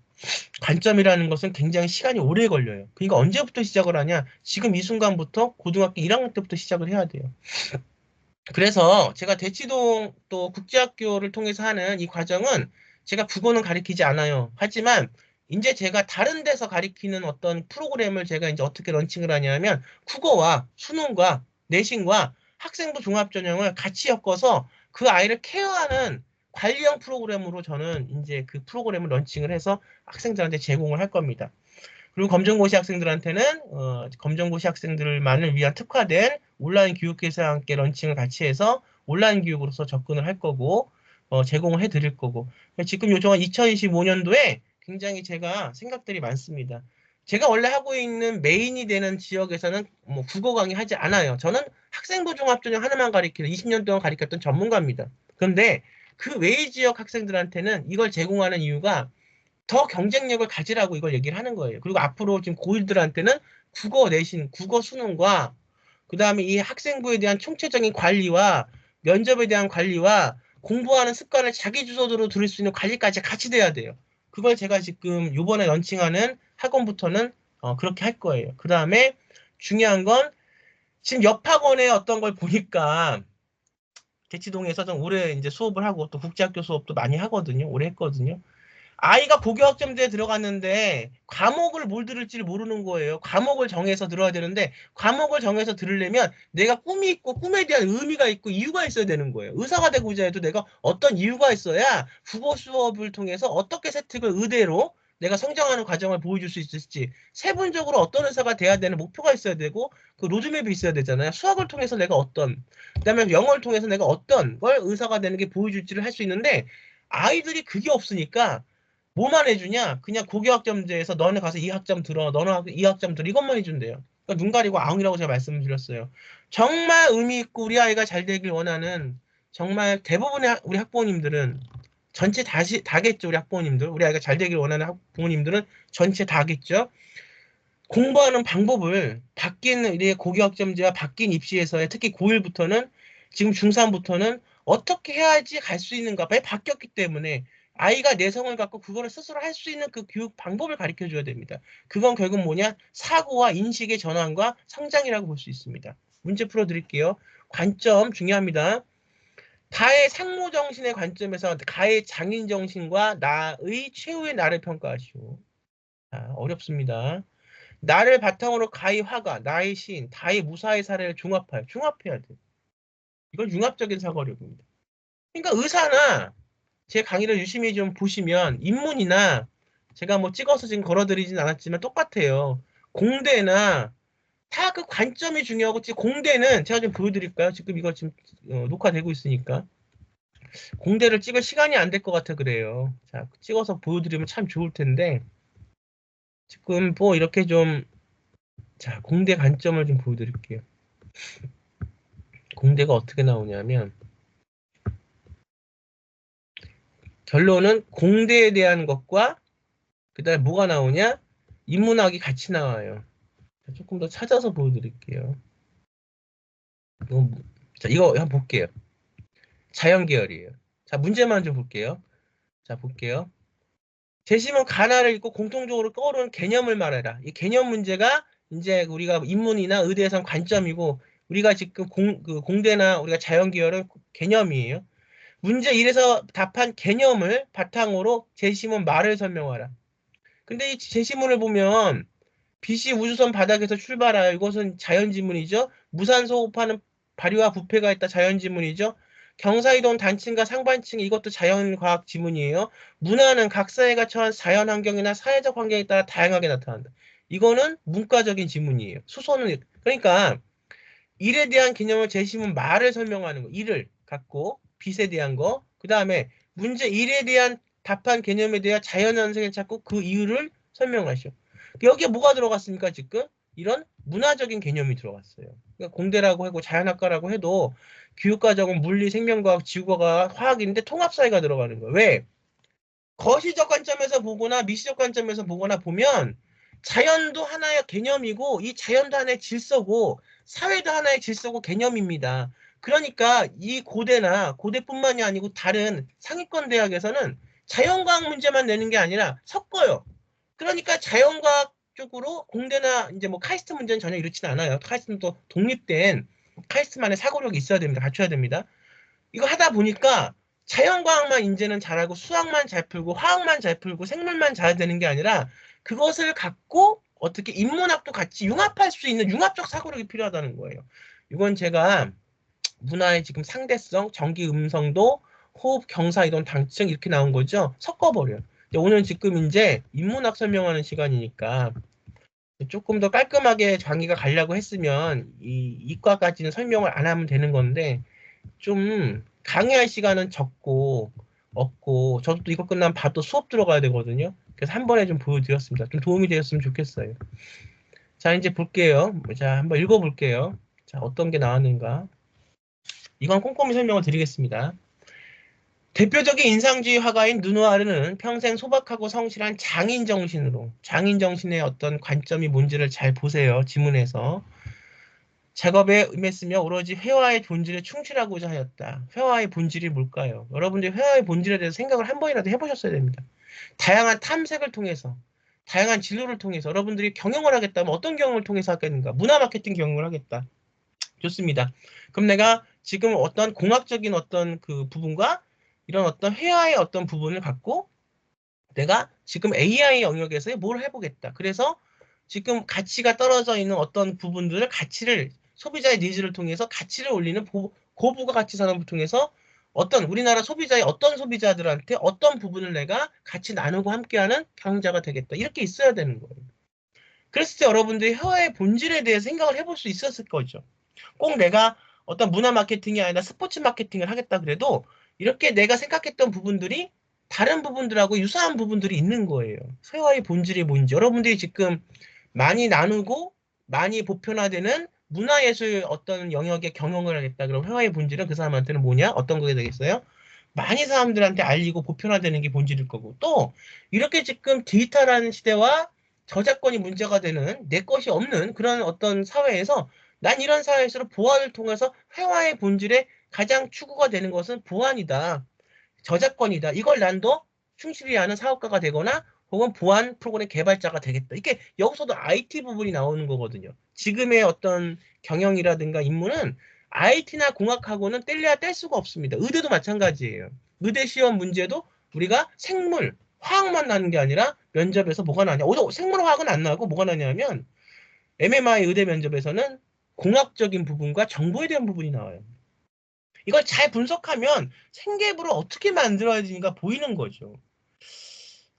관점이라는 것은 굉장히 시간이 오래 걸려요. 그러니까 언제부터 시작을 하냐? 지금 이 순간부터 고등학교 1학년 때부터 시작을 해야 돼요. 그래서 제가 대치동 또 국제학교를 통해서 하는 이 과정은 제가 국어는 가리키지 않아요. 하지만 이제 제가 다른 데서 가리키는 어떤 프로그램을 제가 이제 어떻게 런칭을 하냐면 국어와 수능과 내신과 학생부 종합전형을 같이 엮어서 그 아이를 케어하는 관리형 프로그램으로 저는 이제 그 프로그램을 런칭을 해서 학생들한테 제공을 할 겁니다. 그리고 검정고시 학생들한테는 검정고시 학생들만을 위한 특화된 온라인 교육회사와 함께 런칭을 같이 해서 온라인 교육으로서 접근을 할 거고 제공을 해드릴 거고 지금 요즘은 2025년도에 굉장히 제가 생각들이 많습니다. 제가 원래 하고 있는 메인이 되는 지역에서는 뭐 국어 강의 하지 않아요. 저는 학생부 종합전형 하나만 가리키는 20년 동안 가리켰던 전문가입니다. 그런데 그 외의 지역 학생들한테는 이걸 제공하는 이유가 더 경쟁력을 가지라고 이걸 얘기를 하는 거예요. 그리고 앞으로 지금 고1들한테는 국어 내신, 국어 수능과 그 다음에 이 학생부에 대한 총체적인 관리와 면접에 대한 관리와 공부하는 습관을 자기 주도로 들을 수 있는 관리까지 같이 돼야 돼요. 그걸 제가 지금 요번에 런칭하는 학원부터는 그렇게 할 거예요. 그 다음에 중요한 건 지금 옆 학원에 어떤 걸 보니까 대치동에서 좀 오래 이제 수업을 하고 또 국제학교 수업도 많이 하거든요. 오래 했거든요. 아이가 고교학점제에 들어갔는데 과목을 뭘 들을지 모르는 거예요. 과목을 정해서 들어야 되는데 과목을 정해서 들으려면 내가 꿈이 있고 꿈에 대한 의미가 있고 이유가 있어야 되는 거예요. 의사가 되고자 해도 내가 어떤 이유가 있어야 국어 수업을 통해서 어떻게 세특을 의대로 내가 성장하는 과정을 보여줄 수 있을지 세분적으로 어떤 의사가 돼야 되는 목표가 있어야 되고 그 로드맵이 있어야 되잖아요. 수학을 통해서 내가 어떤 그다음에 영어를 통해서 내가 어떤 걸 의사가 되는 게 보여줄지를 할 수 있는데 아이들이 그게 없으니까 뭐만 해주냐? 그냥 고교학점제에서 너네 가서 이 학점 들어, 너는 이 학점 들어 이것만 해준대요. 그러니까 눈 가리고 아웅이라고 제가 말씀을 드렸어요. 정말 의미 있고 우리 아이가 잘 되길 원하는 정말 대부분의 우리 학부모님들은 전체 다겠죠. 우리 학부모님들. 우리 아이가 잘 되길 원하는 부모님들은 전체 다겠죠. 공부하는 방법을 바뀐 우리의 고교학점제와 바뀐 입시에서의 특히 고1부터는 지금 중3부터는 어떻게 해야지 갈 수 있는가 봐 바뀌었기 때문에 아이가 내성을 갖고 그거를 스스로 할 수 있는 그 교육 방법을 가르쳐 줘야 됩니다. 그건 결국 뭐냐? 사고와 인식의 전환과 성장이라고 볼 수 있습니다. 문제 풀어 드릴게요. 관점 중요합니다. 가의 상무 정신의 관점에서 가의 장인 정신과 나의 최후의 나를 평가하시오. 어렵습니다. 나를 바탕으로 가히 화가, 나의 시인, 다의 무사의 사례를 종합해야 돼. 이건 융합적인 사고력입니다. 그러니까 의사나 제 강의를 유심히 좀 보시면 인문이나 제가 뭐 찍어서 지금 걸어드리진 않았지만 똑같아요. 공대나 다 그 관점이 중요하고 공대는 제가 좀 보여드릴까요? 지금 이거 지금 녹화되고 있으니까 공대를 찍을 시간이 안 될 것 같아 그래요. 자 찍어서 보여드리면 참 좋을 텐데 지금 뭐 이렇게 좀 자, 공대 관점을 좀 보여드릴게요. 공대가 어떻게 나오냐면 결론은 공대에 대한 것과 그 다음에 뭐가 나오냐? 인문학이 같이 나와요. 조금 더 찾아서 보여드릴게요. 자, 이거 한번 볼게요. 자연계열이에요. 자, 문제만 좀 볼게요. 자, 볼게요. 재심은 가나를 읽고 공통적으로 떠오르는 개념을 말해라. 이 개념 문제가 이제 우리가 인문이나 의대에선 관점이고 우리가 지금 공대나 우리가 자연계열은 개념이에요. 문제 1에서 답한 개념을 바탕으로 제시문 말을 설명하라. 근데 이 제시문을 보면 빛이 우주선 바닥에서 출발하여 이것은 자연지문이죠. 무산소 호흡하는 발효와 부패가 있다 자연지문이죠. 경사이동 단층과 상반층 이것도 자연과학 지문이에요. 문화는 각 사회가 처한 자연환경이나 사회적 환경에 따라 다양하게 나타난다. 이거는 문과적인 지문이에요. 수소는 그러니까 일에 대한 개념을 제시문 말을 설명하는 거. 일을 갖고 빛에 대한 거. 그 다음에 문제 1에 대한 답한 개념에 대한 자연현상을 찾고 그 이유를 설명하시오. 여기에 뭐가 들어갔습니까, 지금? 이런 문화적인 개념이 들어갔어요. 그러니까 공대라고 하고 자연학과라고 해도 교육과정은 물리, 생명과학, 지구과학, 화학인데 통합사회가 들어가는 거예요. 왜? 거시적 관점에서 보거나 미시적 관점에서 보거나 보면 자연도 하나의 개념이고 이 자연도 하나의 질서고 사회도 하나의 질서고 개념입니다. 그러니까 이 고대나 고대뿐만이 아니고 다른 상위권 대학에서는 자연과학 문제만 내는 게 아니라 섞어요. 그러니까 자연과학 쪽으로 공대나 이제 뭐 카이스트 문제는 전혀 이렇지는 않아요. 카이스트는 또 독립된 카이스트만의 사고력이 있어야 됩니다. 갖춰야 됩니다. 이거 하다 보니까 자연과학만 이제는 잘하고 수학만 잘 풀고 화학만 잘 풀고 생물만 잘 되는 게 아니라 그것을 갖고 어떻게 인문학도 같이 융합할 수 있는 융합적 사고력이 필요하다는 거예요. 이건 제가 문화의 지금 상대성, 전기 음성도, 호흡, 경사, 이동, 당층 이렇게 나온 거죠. 섞어버려요. 오늘 지금 이제 인문학 설명하는 시간이니까 조금 더 깔끔하게 강의가 가려고 했으면 이 이과까지는 설명을 안 하면 되는 건데 좀 강의할 시간은 적고 없고 저도 또 이거 끝나면 바로 또 수업 들어가야 되거든요. 그래서 한 번에 좀 보여드렸습니다. 좀 도움이 되었으면 좋겠어요. 자 이제 볼게요. 자 한번 읽어볼게요. 자 어떤 게 나왔는가. 이건 꼼꼼히 설명을 드리겠습니다. 대표적인 인상주의 화가인 르누아르는 평생 소박하고 성실한 장인 정신으로 장인 정신의 어떤 관점이 뭔지를 잘 보세요. 지문에서 작업에 임했으며 오로지 회화의 본질에 충실하고자 하였다. 회화의 본질이 뭘까요? 여러분들이 회화의 본질에 대해서 생각을 한 번이라도 해보셨어야 됩니다. 다양한 탐색을 통해서, 다양한 진로를 통해서 여러분들이 경영을 하겠다면 어떤 경영을 통해서 하겠는가? 문화 마케팅 경영을 하겠다. 좋습니다. 그럼 내가 지금 어떤 공학적인 어떤 그 부분과 이런 어떤 회화의 어떤 부분을 갖고 내가 지금 AI 영역에서 뭘 해보겠다. 그래서 지금 가치가 떨어져 있는 어떤 부분들을 가치를 소비자의 니즈를 통해서 가치를 올리는 고부가 가치 산업을 통해서 어떤 우리나라 소비자의 어떤 소비자들한테 어떤 부분을 내가 같이 나누고 함께하는 경영자가 되겠다. 이렇게 있어야 되는 거예요. 그랬을 때 여러분들이 회화의 본질에 대해 생각을 해볼 수 있었을 거죠. 꼭 내가 어떤 문화 마케팅이 아니라 스포츠 마케팅을 하겠다 그래도 이렇게 내가 생각했던 부분들이 다른 부분들하고 유사한 부분들이 있는 거예요. 회화의 본질이 뭔지. 여러분들이 지금 많이 나누고 많이 보편화되는 문화예술 어떤 영역의 경영을 하겠다. 그럼 회화의 본질은 그 사람한테는 뭐냐? 어떤 거게 되겠어요? 많이 사람들한테 알리고 보편화되는 게 본질일 거고 또 이렇게 지금 디지털한 시대와 저작권이 문제가 되는 내 것이 없는 그런 어떤 사회에서 난 이런 사회에서 보안을 통해서 회화의 본질에 가장 추구가 되는 것은 보안이다. 저작권이다. 이걸 난 더 충실히 하는 사업가가 되거나 혹은 보안 프로그램 개발자가 되겠다. 이게 여기서도 IT 부분이 나오는 거거든요. 지금의 어떤 경영이라든가 임무는 IT나 공학하고는 뗄래야 뗄 수가 없습니다. 의대도 마찬가지예요. 의대 시험 문제도 우리가 생물, 화학만 나는 게 아니라 면접에서 뭐가 나냐. 생물, 화학은 안 나고 뭐가 나냐면 MMI 의대 면접에서는 공학적인 부분과 정보에 대한 부분이 나와요. 이걸 잘 분석하면 생계부를 어떻게 만들어야 되는가 보이는 거죠.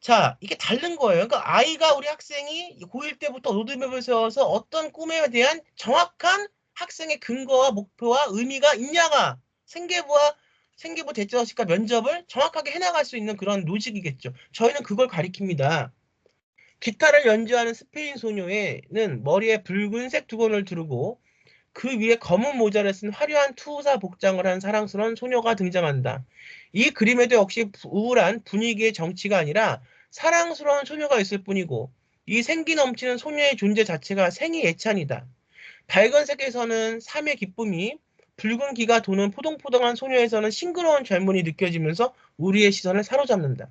자, 이게 다른 거예요. 그러니까 아이가 우리 학생이 고1 때부터 로드맵을 세워서 어떤 꿈에 대한 정확한 학생의 근거와 목표와 의미가 있냐가 생계부 대처식과 면접을 정확하게 해나갈 수 있는 그런 로직이겠죠. 저희는 그걸 가리킵니다. 기타를 연주하는 스페인 소녀에는 머리에 붉은색 두건을 두르고 그 위에 검은 모자를 쓴 화려한 투사 복장을 한 사랑스러운 소녀가 등장한다. 이 그림에도 역시 우울한 분위기의 정치가 아니라 사랑스러운 소녀가 있을 뿐이고 이 생기 넘치는 소녀의 존재 자체가 생이 예찬이다. 밝은 색에서는 삶의 기쁨이 붉은 기가 도는 포동포동한 소녀에서는 싱그러운 젊음이 느껴지면서 우리의 시선을 사로잡는다.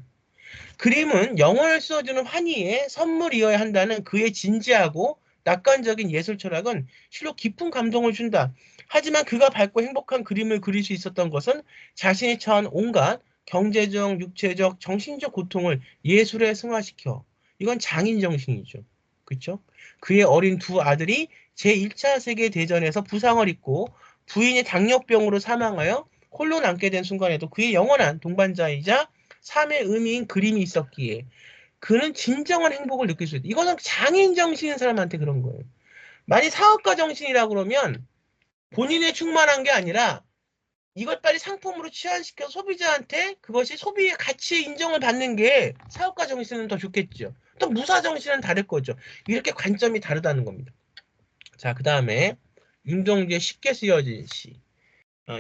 그림은 영혼을 쏘주는 환희의 선물이어야 한다는 그의 진지하고 낙관적인 예술 철학은 실로 깊은 감동을 준다. 하지만 그가 밝고 행복한 그림을 그릴 수 있었던 것은 자신이 처한 온갖 경제적, 육체적, 정신적 고통을 예술에 승화시켜. 이건 장인 정신이죠. 그렇죠? 그의 어린 두 아들이 제1차 세계대전에서 부상을 입고 부인이 당뇨병으로 사망하여 홀로 남게 된 순간에도 그의 영원한 동반자이자 삶의 의미인 그림이 있었기에 그는 진정한 행복을 느낄 수 있다. 이거는 장인 정신인 사람한테 그런 거예요. 만약 사업가 정신이라 그러면 본인에 충만한 게 아니라 이걸 빨리 상품으로 치환시켜 소비자한테 그것이 소비의 가치의 인정을 받는 게 사업가 정신은 더 좋겠죠. 또 무사 정신은 다를 거죠. 이렇게 관점이 다르다는 겁니다. 자, 그 다음에 윤동주의 쉽게 쓰여진 시.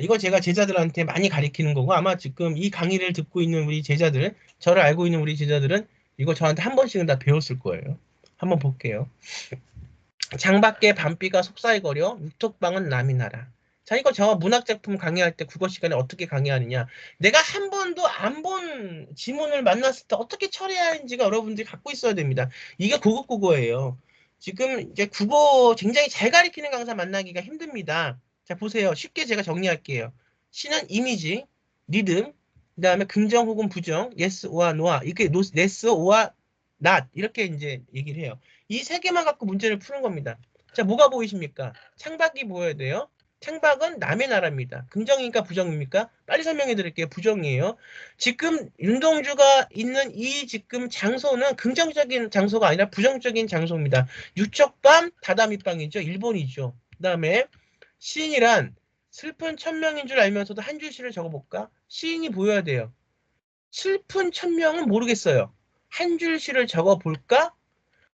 이거 제가 제자들한테 많이 가리키는 거고 아마 지금 이 강의를 듣고 있는 우리 제자들, 저를 알고 있는 우리 제자들은 이거 저한테 한 번씩은 다 배웠을 거예요. 한번 볼게요. 장밖에 밤비가 속삭이거려 육톡방은 남이 나라. 자, 이거 저 문학작품 강의할 때 국어 시간에 어떻게 강의하느냐. 내가 한 번도 안 본 지문을 만났을 때 어떻게 처리해야 하는지가 여러분들이 갖고 있어야 됩니다. 이게 고급 국어예요. 지금 이제 국어 굉장히 잘 가리키는 강사 만나기가 힘듭니다. 자, 보세요. 쉽게 제가 정리할게요. 시는 이미지, 리듬, 그 다음에 긍정 혹은 부정, yes or no, 이렇게 yes or not 이렇게 이제 얘기를 해요. 이 세 개만 갖고 문제를 푸는 겁니다. 자, 뭐가 보이십니까? 창밖이 보여야 돼요. 창밖은 남의 나라입니다. 긍정입니까? 부정입니까? 빨리 설명해 드릴게요. 부정이에요. 지금 윤동주가 있는 이 지금 장소는 긍정적인 장소가 아니라 부정적인 장소입니다. 유척밤, 다다미방이죠. 일본이죠. 그 다음에 시인이란 슬픈 천명인 줄 알면서도 한 줄 시를 적어볼까? 시인이 보여야 돼요. 슬픈 천명은 모르겠어요. 한 줄 시를 적어볼까?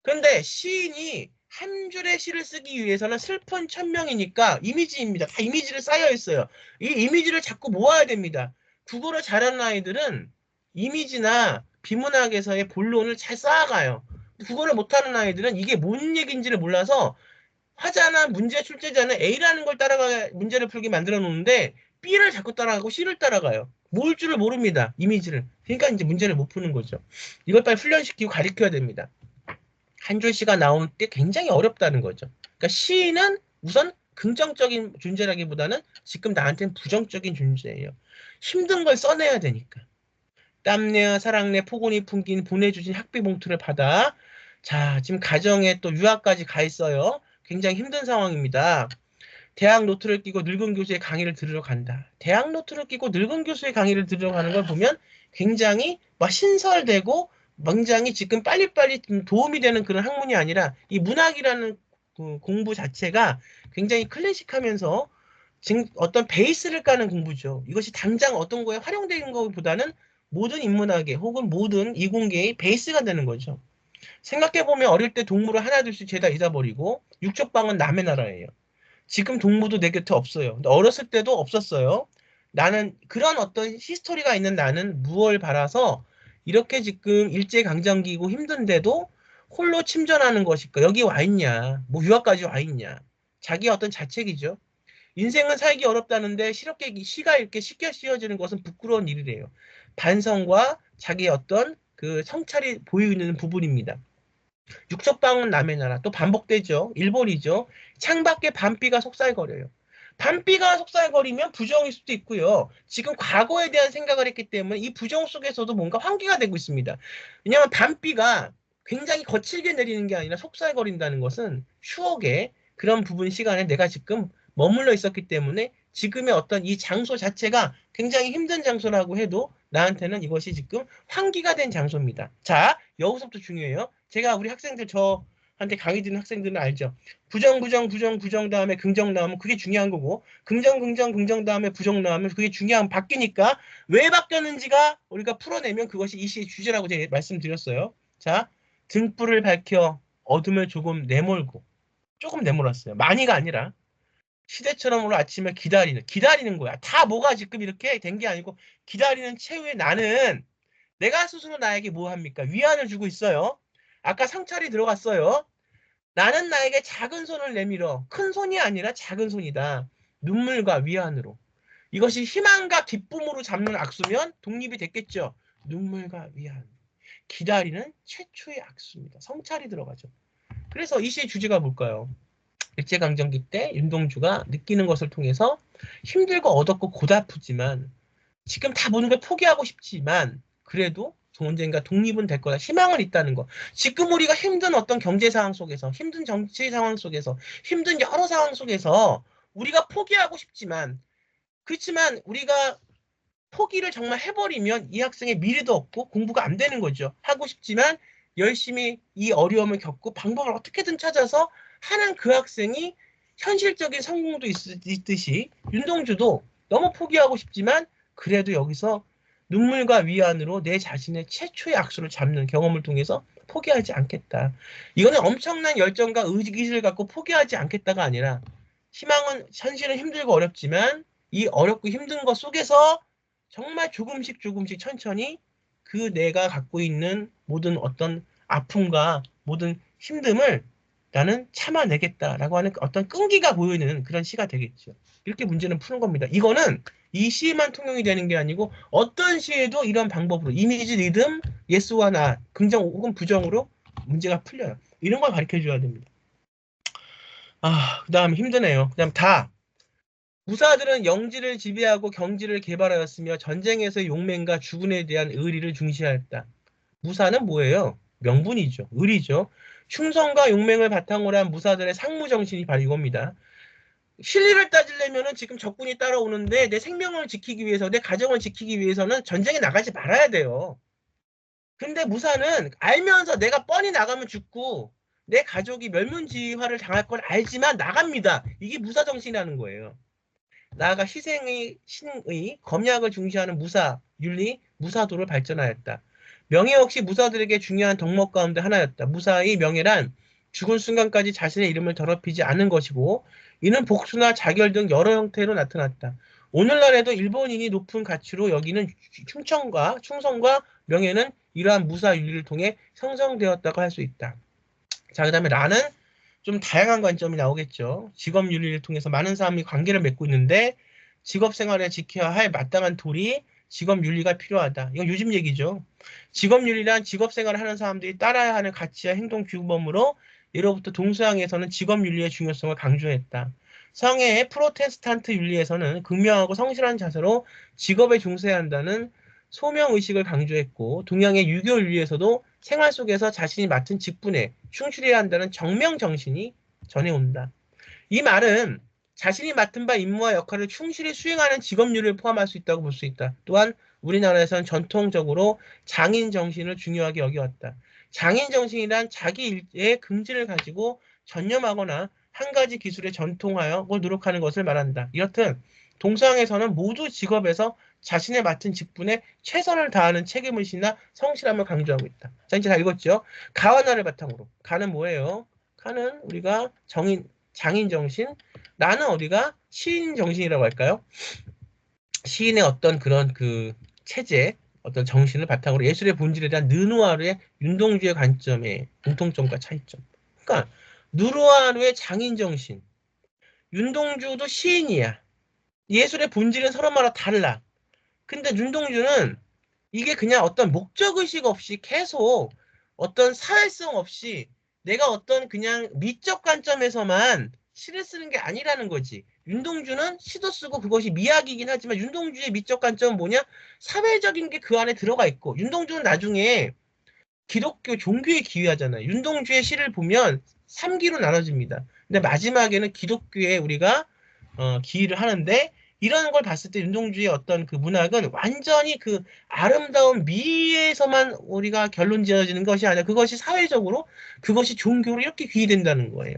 그런데 시인이 한 줄의 시를 쓰기 위해서는 슬픈 천명이니까 이미지입니다. 다 이미지를 쌓여 있어요. 이 이미지를 자꾸 모아야 됩니다. 국어를 잘하는 아이들은 이미지나 비문학에서의 본론을 잘 쌓아가요. 국어를 못하는 아이들은 이게 뭔 얘기인지를 몰라서 화자나 문제 출제자는 A라는 걸 따라가 문제를 풀게 만들어 놓는데 B를 자꾸 따라가고 C를 따라가요. 모을 줄을 모릅니다. 이미지를. 그러니까 이제 문제를 못 푸는 거죠. 이걸 빨리 훈련시키고 가르쳐야 됩니다. 한 줄씨가 나올 때 굉장히 어렵다는 거죠. 그러니까 시는 우선 긍정적인 존재라기보다는 지금 나한테는 부정적인 존재예요. 힘든 걸 써내야 되니까. 땀내와 사랑내 포근히 풍긴 보내주신 학비 봉투를 받아 자 지금 가정에 또 유학까지 가 있어요. 굉장히 힘든 상황입니다. 대학 노트를 끼고 늙은 교수의 강의를 들으러 간다. 대학 노트를 끼고 늙은 교수의 강의를 들으러 가는 걸 보면 굉장히 막 신설되고 굉장히 지금 빨리빨리 좀 도움이 되는 그런 학문이 아니라 이 문학이라는 그 공부 자체가 굉장히 클래식하면서 지금 어떤 베이스를 까는 공부죠. 이것이 당장 어떤 거에 활용되는 것보다는 모든 인문학의 혹은 모든 이공계의 베이스가 되는 거죠. 생각해보면 어릴 때 동물을 하나둘씩 죄다 잊어버리고 육족방은 남의 나라예요. 지금 동무도 내 곁에 없어요. 근데 어렸을 때도 없었어요. 나는 그런 어떤 히스토리가 있는 나는 무얼 바라서 이렇게 지금 일제강점기고 힘든데도 홀로 침전하는 것일까? 여기 와 있냐? 뭐 유학까지 와 있냐? 자기 어떤 자책이죠. 인생은 살기 어렵다는데 시가 이렇게 쉽게 씌워지는 것은 부끄러운 일이래요. 반성과 자기의 어떤 그 성찰이 보이는 부분입니다. 육척방은 남의 나라. 또 반복되죠. 일본이죠. 창밖에 밤비가 속살거려요. 밤비가 속살거리면 부정일 수도 있고요. 지금 과거에 대한 생각을 했기 때문에 이 부정 속에서도 뭔가 환기가 되고 있습니다. 왜냐하면 밤비가 굉장히 거칠게 내리는 게 아니라 속살거린다는 것은 추억의 그런 부분 시간에 내가 지금 머물러 있었기 때문에 지금의 어떤 이 장소 자체가 굉장히 힘든 장소라고 해도 나한테는 이것이 지금 환기가 된 장소입니다. 자, 여기서부터 중요해요. 제가 우리 학생들 저한테 강의 듣는 학생들은 알죠. 부정 다음에 긍정 나오면 그게 중요한 거고 긍정 다음에 부정 나오면 그게 중요한 바뀌니까 왜 바뀌었는지가 우리가 풀어내면 그것이 이 시의 주제라고 제가 말씀드렸어요. 자, 등불을 밝혀 어둠을 조금 내몰고 조금 내몰았어요. 많이가 아니라 시대처럼 오늘 아침에 기다리는 거야. 다 뭐가 지금 이렇게 된 게 아니고 기다리는 최후의 나는 내가 스스로 나에게 뭐 합니까? 위안을 주고 있어요. 아까 상찰이 들어갔어요. 나는 나에게 작은 손을 내밀어. 큰 손이 아니라 작은 손이다. 눈물과 위안으로. 이것이 희망과 기쁨으로 잡는 악수면 독립이 됐겠죠. 눈물과 위안. 기다리는 최초의 악수입니다. 성찰이 들어가죠. 그래서 이 시의 주제가 뭘까요? 일제강점기 때 윤동주가 느끼는 것을 통해서 힘들고 어둡고 고달프지만 지금 다 모든 걸 포기하고 싶지만 그래도 언젠가 독립은 될 거다. 희망은 있다는 거. 지금 우리가 힘든 어떤 경제 상황 속에서 힘든 정치 상황 속에서 힘든 여러 상황 속에서 우리가 포기하고 싶지만 그렇지만 우리가 포기를 정말 해버리면 이 학생의 미래도 없고 공부가 안 되는 거죠. 하고 싶지만 열심히 이 어려움을 겪고 방법을 어떻게든 찾아서 하는 그 학생이 현실적인 성공도 있듯이 윤동주도 너무 포기하고 싶지만 그래도 여기서 눈물과 위안으로 내 자신의 최초의 악수를 잡는 경험을 통해서 포기하지 않겠다. 이거는 엄청난 열정과 의지를 갖고 포기하지 않겠다가 아니라 희망은 현실은 힘들고 어렵지만 이 어렵고 힘든 것 속에서 정말 조금씩 조금씩 천천히 그 내가 갖고 있는 모든 어떤 아픔과 모든 힘듦을 나는 참아내겠다라고 하는 어떤 끈기가 보이는 그런 시가 되겠죠. 이렇게 문제는 푸는 겁니다. 이거는 이 시에만 통용이 되는 게 아니고 어떤 시에도 이런 방법으로 이미지, 리듬, 예스와 나, 긍정 혹은 부정으로 문제가 풀려요. 이런 걸 가르쳐 줘야 됩니다. 그 다음 힘드네요. 그 다음 다. 무사들은 영지를 지배하고 경지를 개발하였으며 전쟁에서의 용맹과 주군에 대한 의리를 중시하였다. 무사는 뭐예요? 명분이죠. 의리죠. 충성과 용맹을 바탕으로 한 무사들의 상무정신이 바로 이겁니다. 실리를 따지려면은 지금 적군이 따라오는데 내 생명을 지키기 위해서, 내 가정을 지키기 위해서는 전쟁에 나가지 말아야 돼요. 근데 무사는 알면서 내가 뻔히 나가면 죽고 내 가족이 멸문지화를 당할 걸 알지만 나갑니다. 이게 무사정신이라는 거예요. 나아가 희생의 신의 검약을 중시하는 무사 윤리 무사도를 발전하였다. 명예 역시 무사들에게 중요한 덕목 가운데 하나였다. 무사의 명예란 죽은 순간까지 자신의 이름을 더럽히지 않은 것이고 이는 복수나 자결 등 여러 형태로 나타났다. 오늘날에도 일본인이 높은 가치로 여기는 충성과 명예는 이러한 무사 윤리를 통해 형성되었다고 할 수 있다. 자, 그 다음에 라는 좀 다양한 관점이 나오겠죠. 직업 윤리를 통해서 많은 사람이 관계를 맺고 있는데 직업 생활에 지켜야 할 마땅한 도리, 직업 윤리가 필요하다. 이건 요즘 얘기죠. 직업 윤리란 직업 생활을 하는 사람들이 따라야 하는 가치와 행동 규범으로 예로부터 동서양에서는 직업 윤리의 중요성을 강조했다. 성해의 프로테스탄트 윤리에서는 극명하고 성실한 자세로 직업에 중시해야 한다는 소명 의식을 강조했고, 동양의 유교 윤리에서도 생활 속에서 자신이 맡은 직분에 충실해야 한다는 정명 정신이 전해온다. 이 말은 자신이 맡은 바 임무와 역할을 충실히 수행하는 직업률을 포함할 수 있다고 볼 수 있다. 또한 우리나라에서는 전통적으로 장인 정신을 중요하게 여겨왔다. 장인 정신이란 자기 일의 긍지를 가지고 전념하거나 한 가지 기술에 전통하여 노력하는 것을 말한다. 이렇듯 동서양에서는 모두 직업에서 자신의 맡은 직분에 최선을 다하는 책임의식이나 성실함을 강조하고 있다. 자, 이제 다 읽었죠? 가와 나를 바탕으로. 가는 뭐예요? 가는 우리가 장인 정신, 나는 어디가 시인 정신이라고 할까요? 시인의 어떤 그런 그 체제, 어떤 정신을 바탕으로 예술의 본질에 대한 느누아르의 윤동주의 관점의 공통점과 차이점. 그러니까 느누아르의 장인 정신, 윤동주도 시인이야. 예술의 본질은 서로마다 달라. 근데 윤동주는 이게 그냥 어떤 목적의식 없이 계속 어떤 사회성 없이 내가 어떤 그냥 미적 관점에서만 시를 쓰는 게 아니라는 거지. 윤동주는 시도 쓰고 그것이 미학이긴 하지만 윤동주의 미적 관점은 뭐냐? 사회적인 게 그 안에 들어가 있고 윤동주는 나중에 기독교 종교에 기여하잖아요. 윤동주의 시를 보면 3기로 나눠집니다. 근데 마지막에는 기독교에 우리가 기여를 하는데 이런 걸 봤을 때 윤동주의 어떤 그 문학은 완전히 그 아름다운 미에서만 우리가 결론 지어지는 것이 아니라 그것이 사회적으로 그것이 종교로 이렇게 귀의된다는 거예요.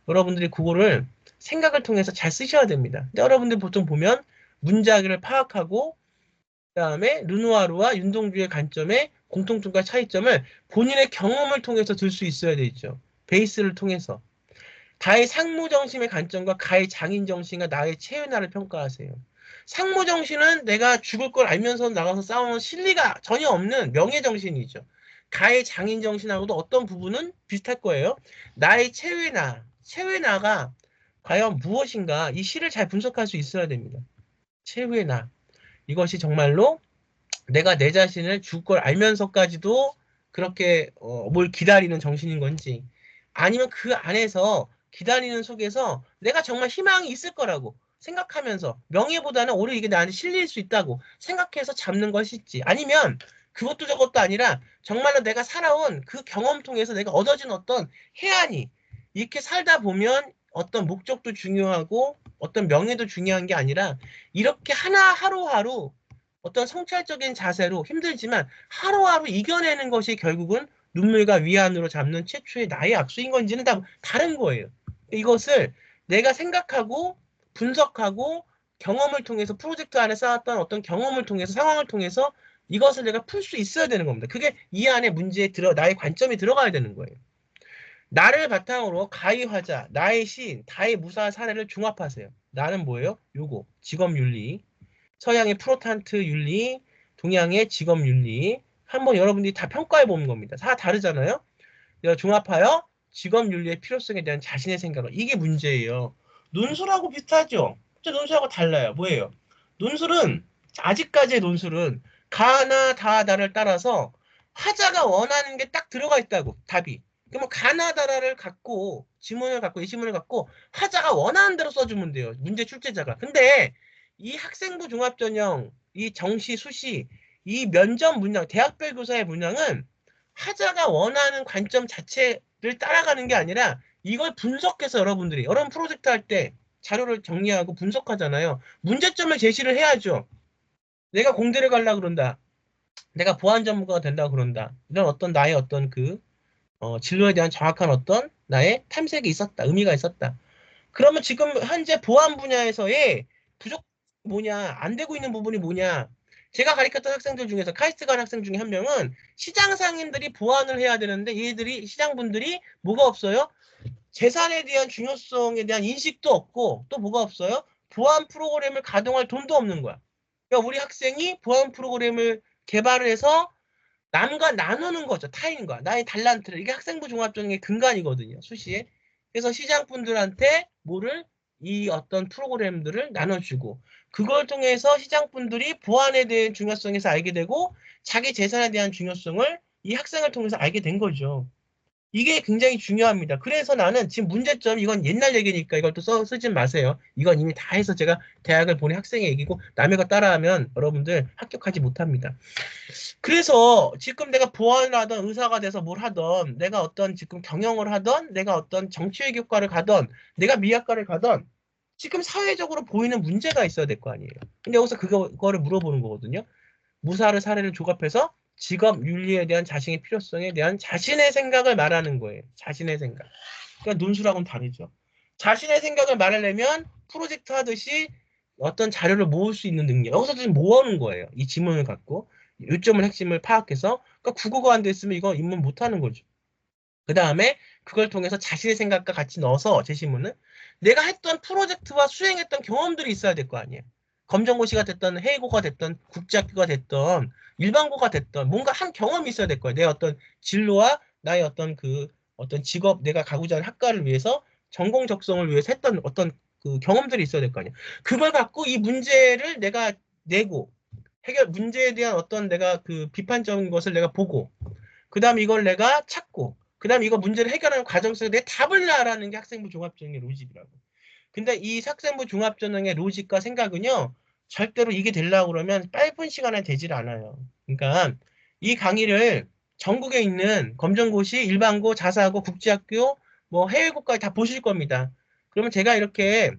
여러분들이 그거를 생각을 통해서 잘 쓰셔야 됩니다. 근데 여러분들 보통 보면 문자를 파악하고 그다음에 르누아르와 윤동주의 관점의 공통점과 차이점을 본인의 경험을 통해서 들 수 있어야 되죠. 베이스를 통해서. 가의 상무정신의 관점과 가의 장인정신과 나의 체윤화를 평가하세요. 상무정신은 내가 죽을 걸 알면서 나가서 싸우는 실리가 전혀 없는 명예정신이죠. 가의 장인정신하고도 어떤 부분은 비슷할 거예요. 나의 체외나가 과연 무엇인가 이 시를 잘 분석할 수 있어야 됩니다. 체외나. 이것이 정말로 내가 내 자신을 죽을 걸 알면서까지도 그렇게 뭘 기다리는 정신인 건지 아니면 그 안에서 기다리는 속에서 내가 정말 희망이 있을 거라고 생각하면서 명예보다는 오히려 이게 나한테 실릴 수 있다고 생각해서 잡는 것일지 아니면 그것도 저것도 아니라 정말로 내가 살아온 그 경험 통해서 내가 얻어진 어떤 해안이 이렇게 살다 보면 어떤 목적도 중요하고 어떤 명예도 중요한 게 아니라 이렇게 하루하루 어떤 성찰적인 자세로 힘들지만 하루하루 이겨내는 것이 결국은 눈물과 위안으로 잡는 최초의 나의 악수인 건지는 다 다른 거예요. 이것을 내가 생각하고 분석하고 경험을 통해서 프로젝트 안에 쌓았던 어떤 경험을 통해서 상황을 통해서 이것을 내가 풀 수 있어야 되는 겁니다. 그게 이 안에 문제에 나의 관점이 들어가야 되는 거예요. 나를 바탕으로 가히 화자, 나의 시인, 다의 무사 사례를 종합하세요. 나는 뭐예요? 요거 직업윤리. 서양의 프로탄트 윤리, 동양의 직업 윤리. 한번 여러분들이 다 평가해 보는 겁니다. 다 다르잖아요. 종합하여 직업 윤리의 필요성에 대한 자신의 생각을. 이게 문제예요. 논술하고 비슷하죠? 논술하고 달라요. 뭐예요? 논술은 아직까지의 논술은 가나 다다를 따라서 화자가 원하는 게 딱 들어가 있다고 답이. 그러면 가나 다라를 갖고 지문을 갖고 예시문을 갖고 화자가 원하는 대로 써주면 돼요. 문제 출제자가. 근데 이 학생부 종합전형, 이 정시, 수시, 이 면접 문항, 대학별 교사의 문항은 하자가 원하는 관점 자체를 따라가는 게 아니라 이걸 분석해서 여러분 프로젝트 할 때 자료를 정리하고 분석하잖아요. 문제점을 제시를 해야죠. 내가 공대를 가려고 그런다. 내가 보안 전문가가 된다고 그런다. 이런 어떤 나의 어떤 진로에 대한 정확한 어떤 나의 탐색이 있었다. 의미가 있었다. 그러면 지금 현재 보안 분야에서의 부족 뭐냐, 안 되고 있는 부분이 뭐냐. 제가 가르쳤던 학생들 중에서 카이스트 간 학생 중에 한 명은 시장 상인들이 보안을 해야 되는데 얘들이 시장분들이 뭐가 없어요? 재산에 대한 중요성에 대한 인식도 없고 또 뭐가 없어요? 보안 프로그램을 가동할 돈도 없는 거야. 그러니까 우리 학생이 보안 프로그램을 개발을 해서 남과 나누는 거죠. 타인과 나의 달란트를. 이게 학생부 종합전형의 근간이거든요. 수시에. 그래서 시장분들한테 뭐를 이 어떤 프로그램들을 나눠주고 그걸 통해서 시장분들이 보안에 대한 중요성에서 알게 되고 자기 재산에 대한 중요성을 이 학생을 통해서 알게 된 거죠. 이게 굉장히 중요합니다. 그래서 나는 지금 문제점, 이건 옛날 얘기니까 이걸 또 쓰지 마세요. 이건 이미 다 해서 제가 대학을 보낸 학생의 얘기고 남의 거 따라하면 여러분들 합격하지 못합니다. 그래서 지금 내가 보안을 하던 의사가 돼서 뭘 하던 내가 어떤 지금 경영을 하던 내가 어떤 정치외교과를 가던 내가 미학과를 가던 지금 사회적으로 보이는 문제가 있어야 될 거 아니에요. 근데 여기서 그거를 물어보는 거거든요. 무사를 사례를 조합해서 직업 윤리에 대한 자신의 필요성에 대한 자신의 생각을 말하는 거예요. 자신의 생각. 그러니까 논술하고는 다르죠. 자신의 생각을 말하려면 프로젝트 하듯이 어떤 자료를 모을 수 있는 능력. 여기서 지금 모으는 거예요. 이 지문을 갖고 요점을 핵심을 파악해서 그러니까 국어가 안 됐으면 이거 입문 못 하는 거죠. 그 다음에 그걸 통해서 자신의 생각과 같이 넣어서 제시문은 내가 했던 프로젝트와 수행했던 경험들이 있어야 될 거 아니에요. 검정고시가 됐던 해외고가 됐던 국제학교가 됐던 일반고가 됐던 뭔가 한 경험이 있어야 될 거예요. 내 어떤 진로와 나의 어떤 그 어떤 직업 내가 가고자 하는 학과를 위해서 전공 적성을 위해서 했던 어떤 그 경험들이 있어야 될 거 아니에요. 그걸 갖고 이 문제를 내가 내고 해결 문제에 대한 어떤 내가 그 비판적인 것을 내가 보고 그 다음 이걸 내가 찾고 그 다음 이거 문제를 해결하는 과정 속에 내 답을 나라는 게 학생부 종합전형의 로직이라고. 근데 이 학생부 종합전형의 로직과 생각은요 절대로 이게 되려고 그러면 짧은 시간에 되질 않아요. 그러니까 이 강의를 전국에 있는 검정고시, 일반고, 자사고, 국제학교, 뭐 해외고까지 다 보실 겁니다. 그러면 제가 이렇게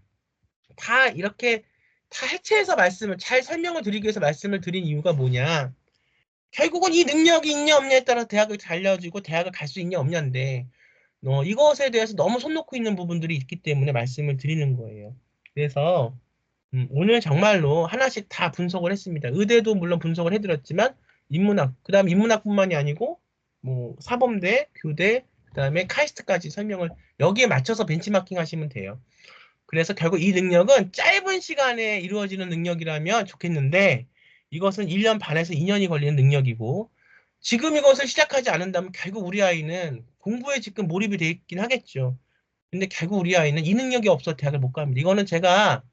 다 해체해서 말씀을 잘 설명을 드리기 위해서 말씀을 드린 이유가 뭐냐? 결국은 이 능력이 있냐 없냐에 따라서 대학을 달려지고 대학을 갈 수 있냐 없냐인데 이것에 대해서 너무 손 놓고 있는 부분들이 있기 때문에 말씀을 드리는 거예요. 그래서 오늘 정말로 하나씩 다 분석을 했습니다. 의대도 물론 분석을 해드렸지만 인문학, 그 다음 인문학뿐만이 아니고 뭐 사범대, 교대, 그 다음에 카이스트까지 설명을 여기에 맞춰서 벤치마킹 하시면 돼요. 그래서 결국 이 능력은 짧은 시간에 이루어지는 능력이라면 좋겠는데 이것은 1년 반에서 2년이 걸리는 능력이고 지금 이것을 시작하지 않는다면 결국 우리 아이는 공부에 지금 몰입이 돼 있긴 하겠죠. 근데 결국 우리 아이는 이 능력이 없어 대학을 못 갑니다. 이거는 제가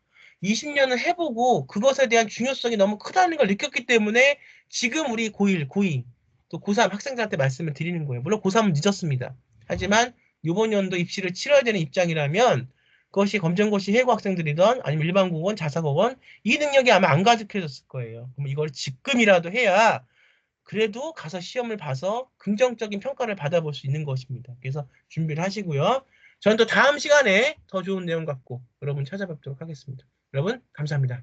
20년을 해보고 그것에 대한 중요성이 너무 크다는 걸 느꼈기 때문에 지금 우리 고1, 고2, 또 고3 학생들한테 말씀을 드리는 거예요. 물론 고3은 늦었습니다. 하지만 이번 연도 입시를 치러야 되는 입장이라면 그것이 검정고시 해고 학생들이든 아니면 일반고건, 자사고건 이 능력이 아마 안 가득해졌을 거예요. 그럼 이걸 지금이라도 해야 그래도 가서 시험을 봐서 긍정적인 평가를 받아볼 수 있는 것입니다. 그래서 준비를 하시고요. 저는 또 다음 시간에 더 좋은 내용 갖고 여러분 찾아뵙도록 하겠습니다. 여러분, 감사합니다.